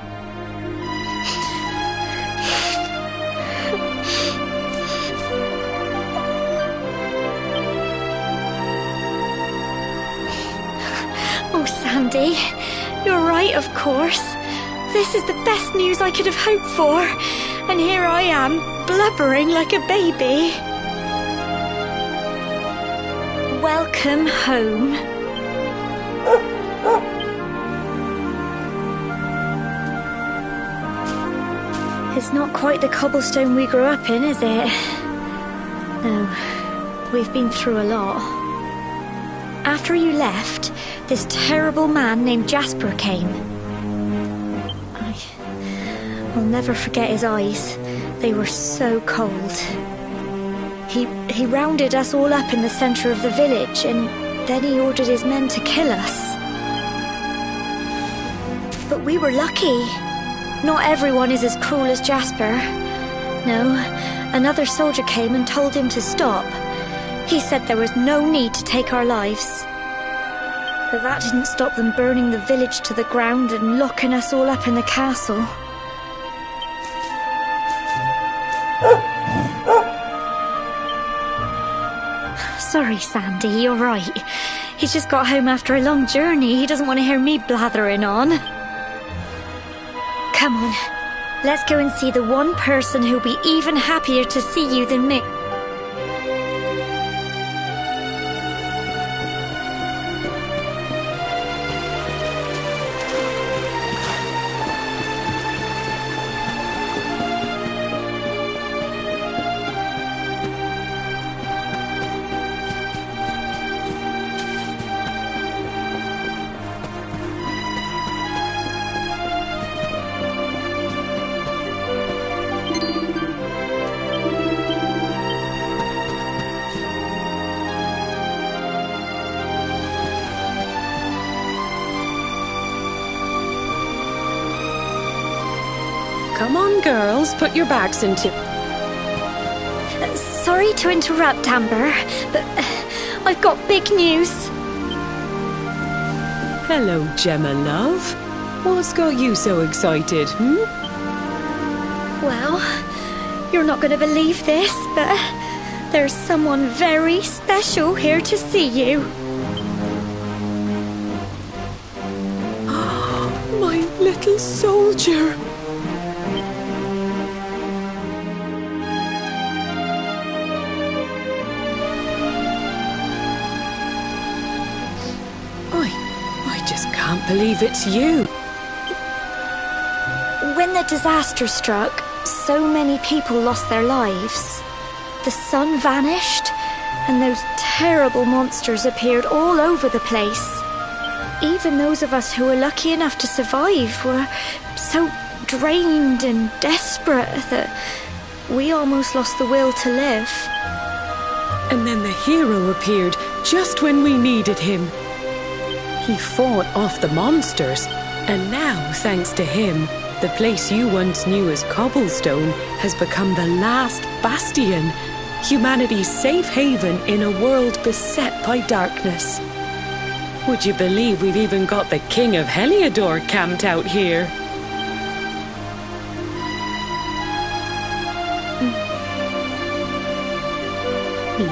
Speaker 17: Oh, Sandy, you're right, of course. This is the best news I could have hoped for. And here I am, blubbering like a baby. Welcome home. It's not quite the cobblestone we grew up in, is it? No, we've been through a lot. After you left, this terrible man named Jasper came. I'll never forget his eyes. They were so cold. He rounded us all up in the center of the village, and then he ordered his men to kill us. But we were lucky. Not everyone is as cruel as Jasper. No, another soldier came and told him to stop. He said there was no need to take our lives. But that didn't stop them burning the village to the ground and locking us all up in the castle. Sorry, Sandy, you're right. He's just got home after a long journey. He doesn't want to hear me blathering on. Come on, let's go and see the one person who'll be even happier to see you than me.
Speaker 10: Come on, girls, put your backs into...
Speaker 17: Sorry to interrupt, Amber, but I've got big news.
Speaker 10: Hello, Gemma, love. What's got you so excited,
Speaker 17: Well, you're not going to believe this, but there's someone very special here to see you.
Speaker 10: My little soldier. I just can't believe it's you.
Speaker 17: When the disaster struck, so many people lost their lives. The sun vanished, and those terrible monsters appeared all over the place. Even those of us who were lucky enough to survive were so drained and desperate that we almost lost the will to live.
Speaker 10: And then the hero appeared just when we needed him. He fought off the monsters, and now, thanks to him, the place you once knew as Cobblestone has become the last bastion, humanity's safe haven in a world beset by darkness. Would you believe we've even got the King of Heliodor camped out here?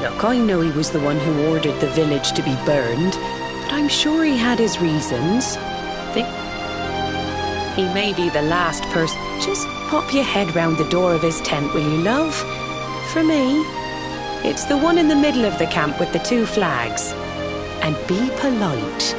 Speaker 10: Look, I know he was the one who ordered the village to be burned, but I'm sure he had his reasons. He may be the last person. Just pop your head round the door of his tent, will you, love? For me, it's the one in the middle of the camp with the 2 flags. And be polite.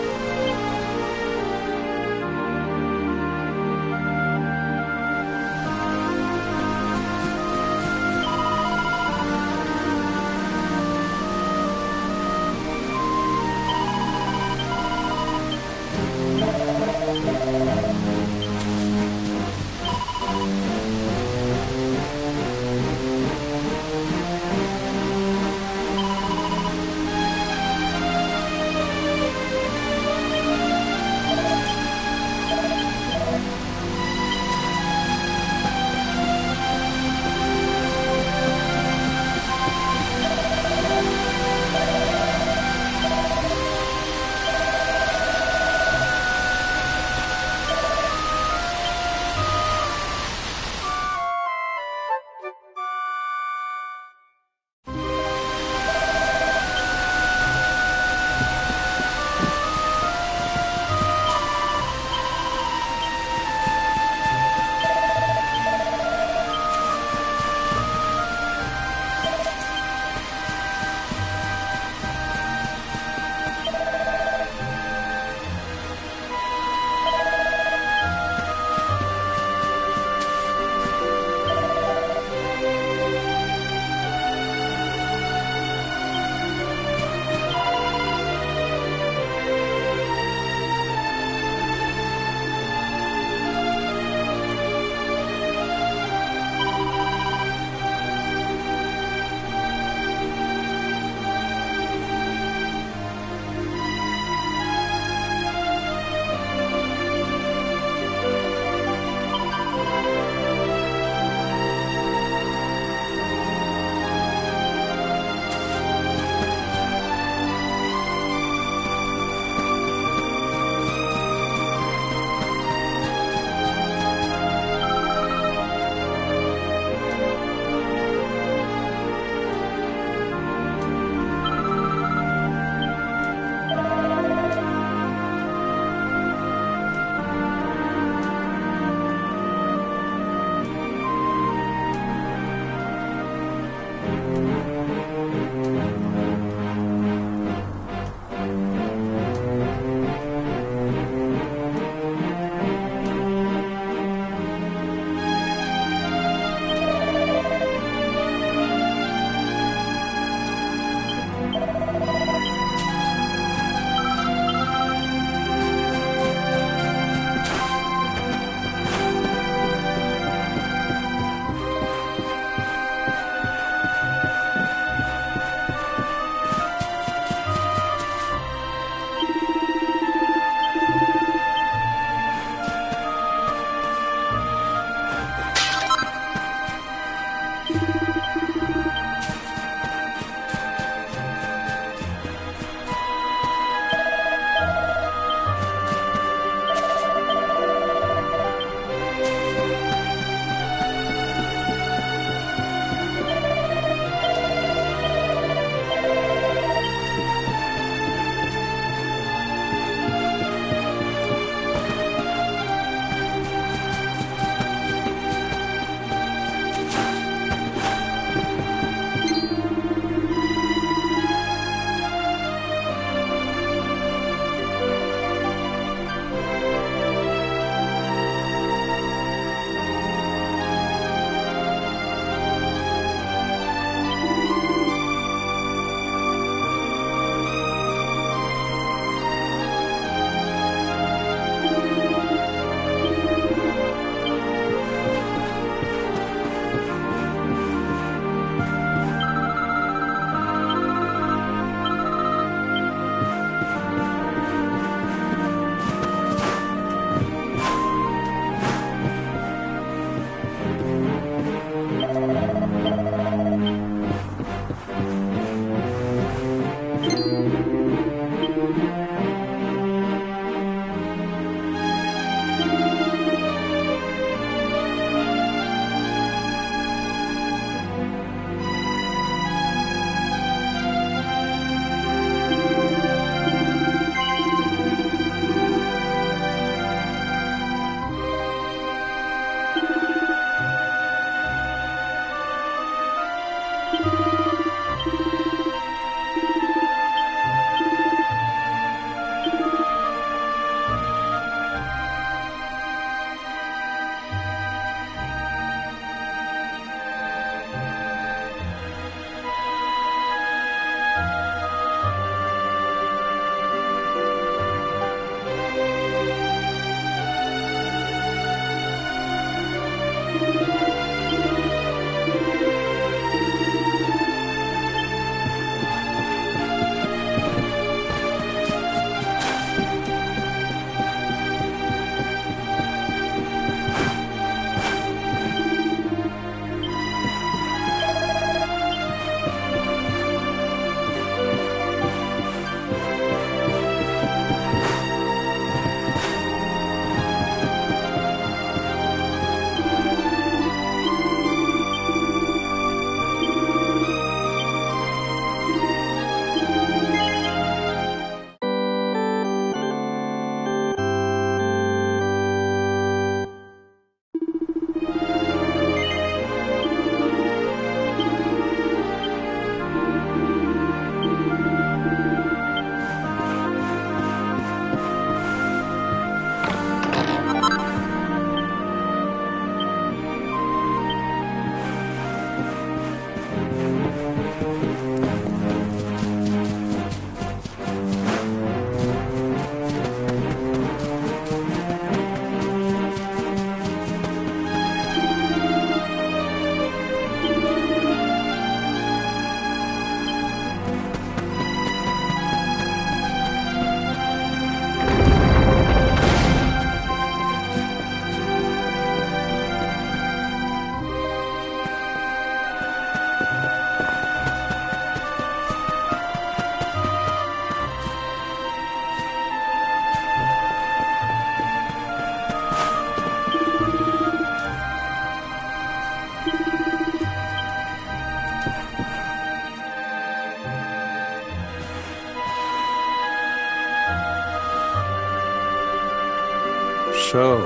Speaker 7: So,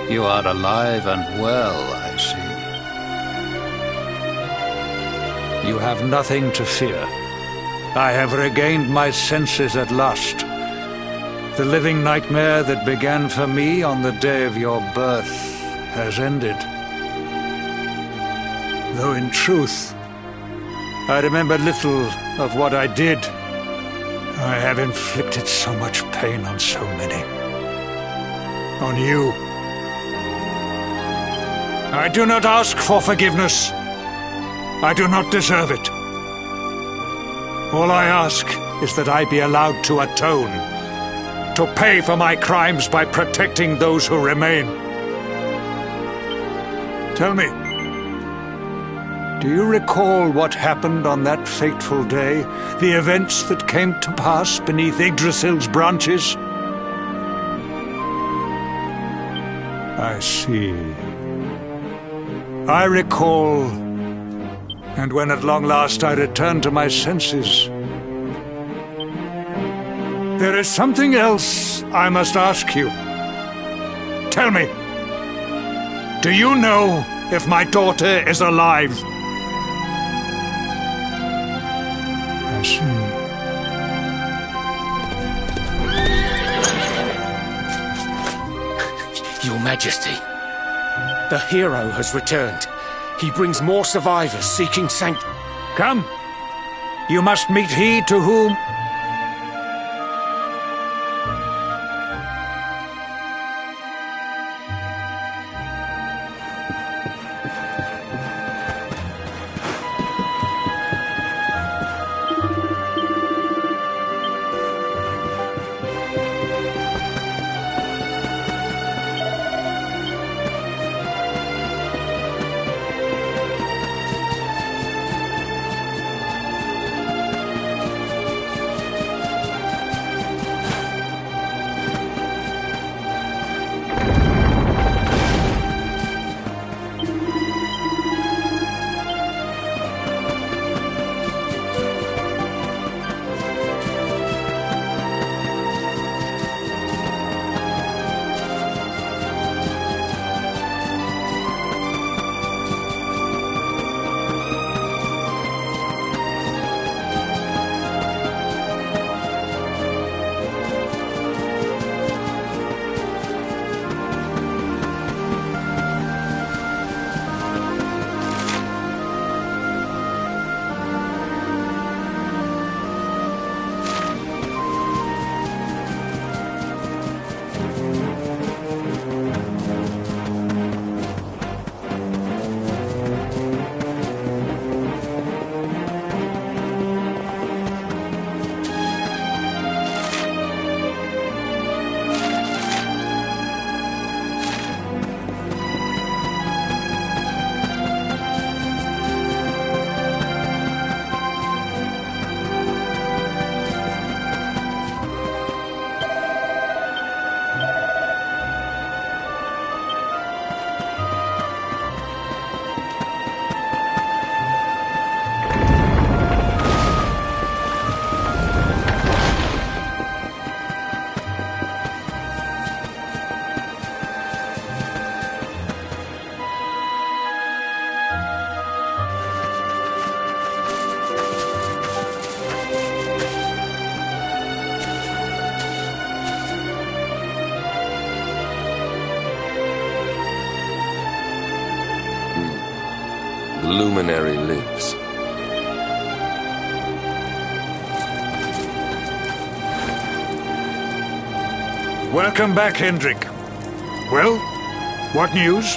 Speaker 7: you are alive and well, I see. You have nothing to fear. I have regained my senses at last. The living nightmare that began for me on the day of your birth has ended. Though in truth, I remember little of what I did. I have inflicted so much pain on so many. On you. I do not ask for forgiveness. I do not deserve it. All I ask is that I be allowed to atone, to pay for my crimes by protecting those who remain. Tell me, do you recall what happened on that fateful day? The events that came to pass beneath Yggdrasil's branches? I see. I recall, and when at long last I returned to my senses, there is something else I must ask you. Tell me, do you know if my daughter is alive? I see.
Speaker 15: Your Majesty, the hero has returned. He brings more survivors seeking sanctuary.
Speaker 7: Come. You must meet he to whom...
Speaker 8: Luminary lives.
Speaker 7: Welcome back, Hendrik. Well, what news?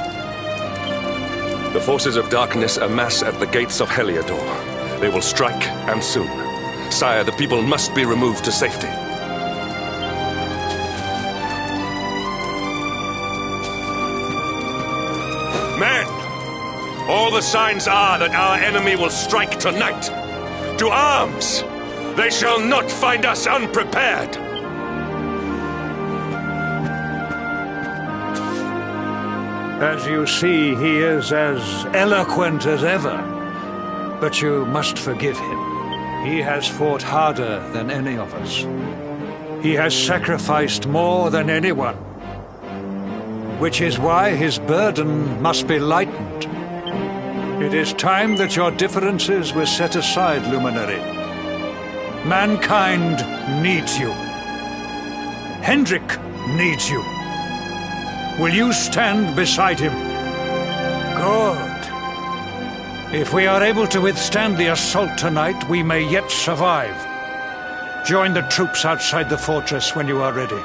Speaker 8: The forces of darkness amass at the gates of Heliodor. They will strike, and soon. Sire, the people must be removed to safety. Men! All the signs are that our enemy will strike tonight. To arms! They shall not find us unprepared!
Speaker 7: As you see, he is as eloquent as ever. But you must forgive him. He has fought harder than any of us. He has sacrificed more than anyone. which is why his burden must be lightened. It is time that your differences were set aside, Luminary. Mankind needs you. Hendrik needs you. Will you stand beside him? Good. If we are able to withstand the assault tonight, we may yet survive. Join the troops outside the fortress when you are ready.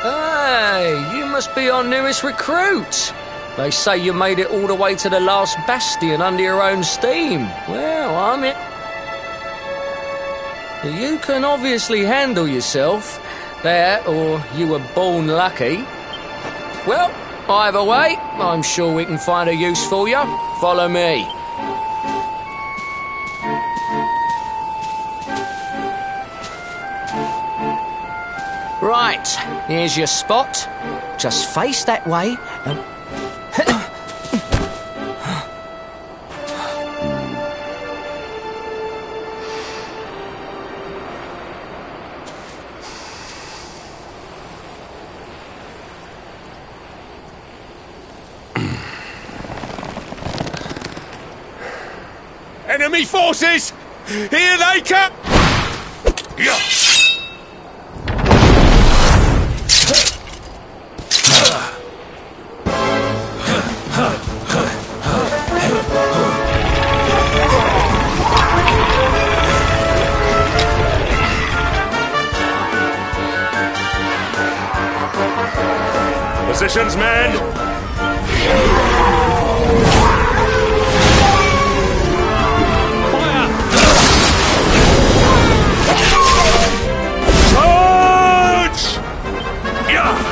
Speaker 18: Hey, you must be our newest recruit. They say you made it all the way to the last bastion under your own steam. Well, I'm in. You can obviously handle yourself. That, or you were born lucky. Well, either way, I'm sure we can find a use for you. Follow me. Right, here's your spot. Just face that way and...
Speaker 8: Enemy forces! Here they come! Yeah. Positions, men! Fire! Charge! Yeah!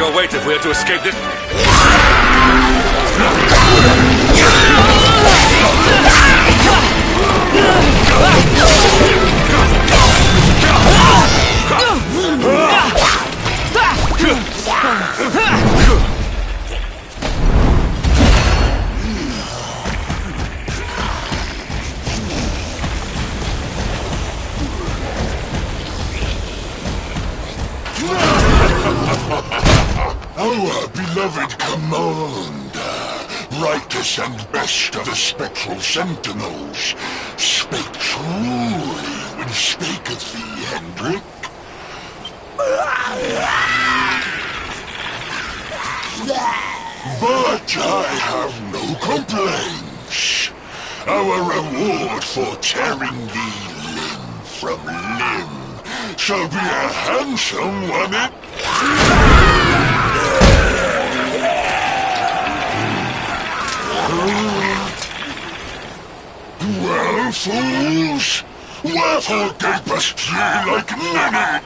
Speaker 8: your weight if we are to escape this.
Speaker 16: Our beloved commander, brightest and best of the spectral sentinels, spake truly when spaketh thee, Hendrik. But I have no complaints. Our reward for tearing thee limb from limb shall be a handsome one, Well, fools, wherefore gapest ye like many?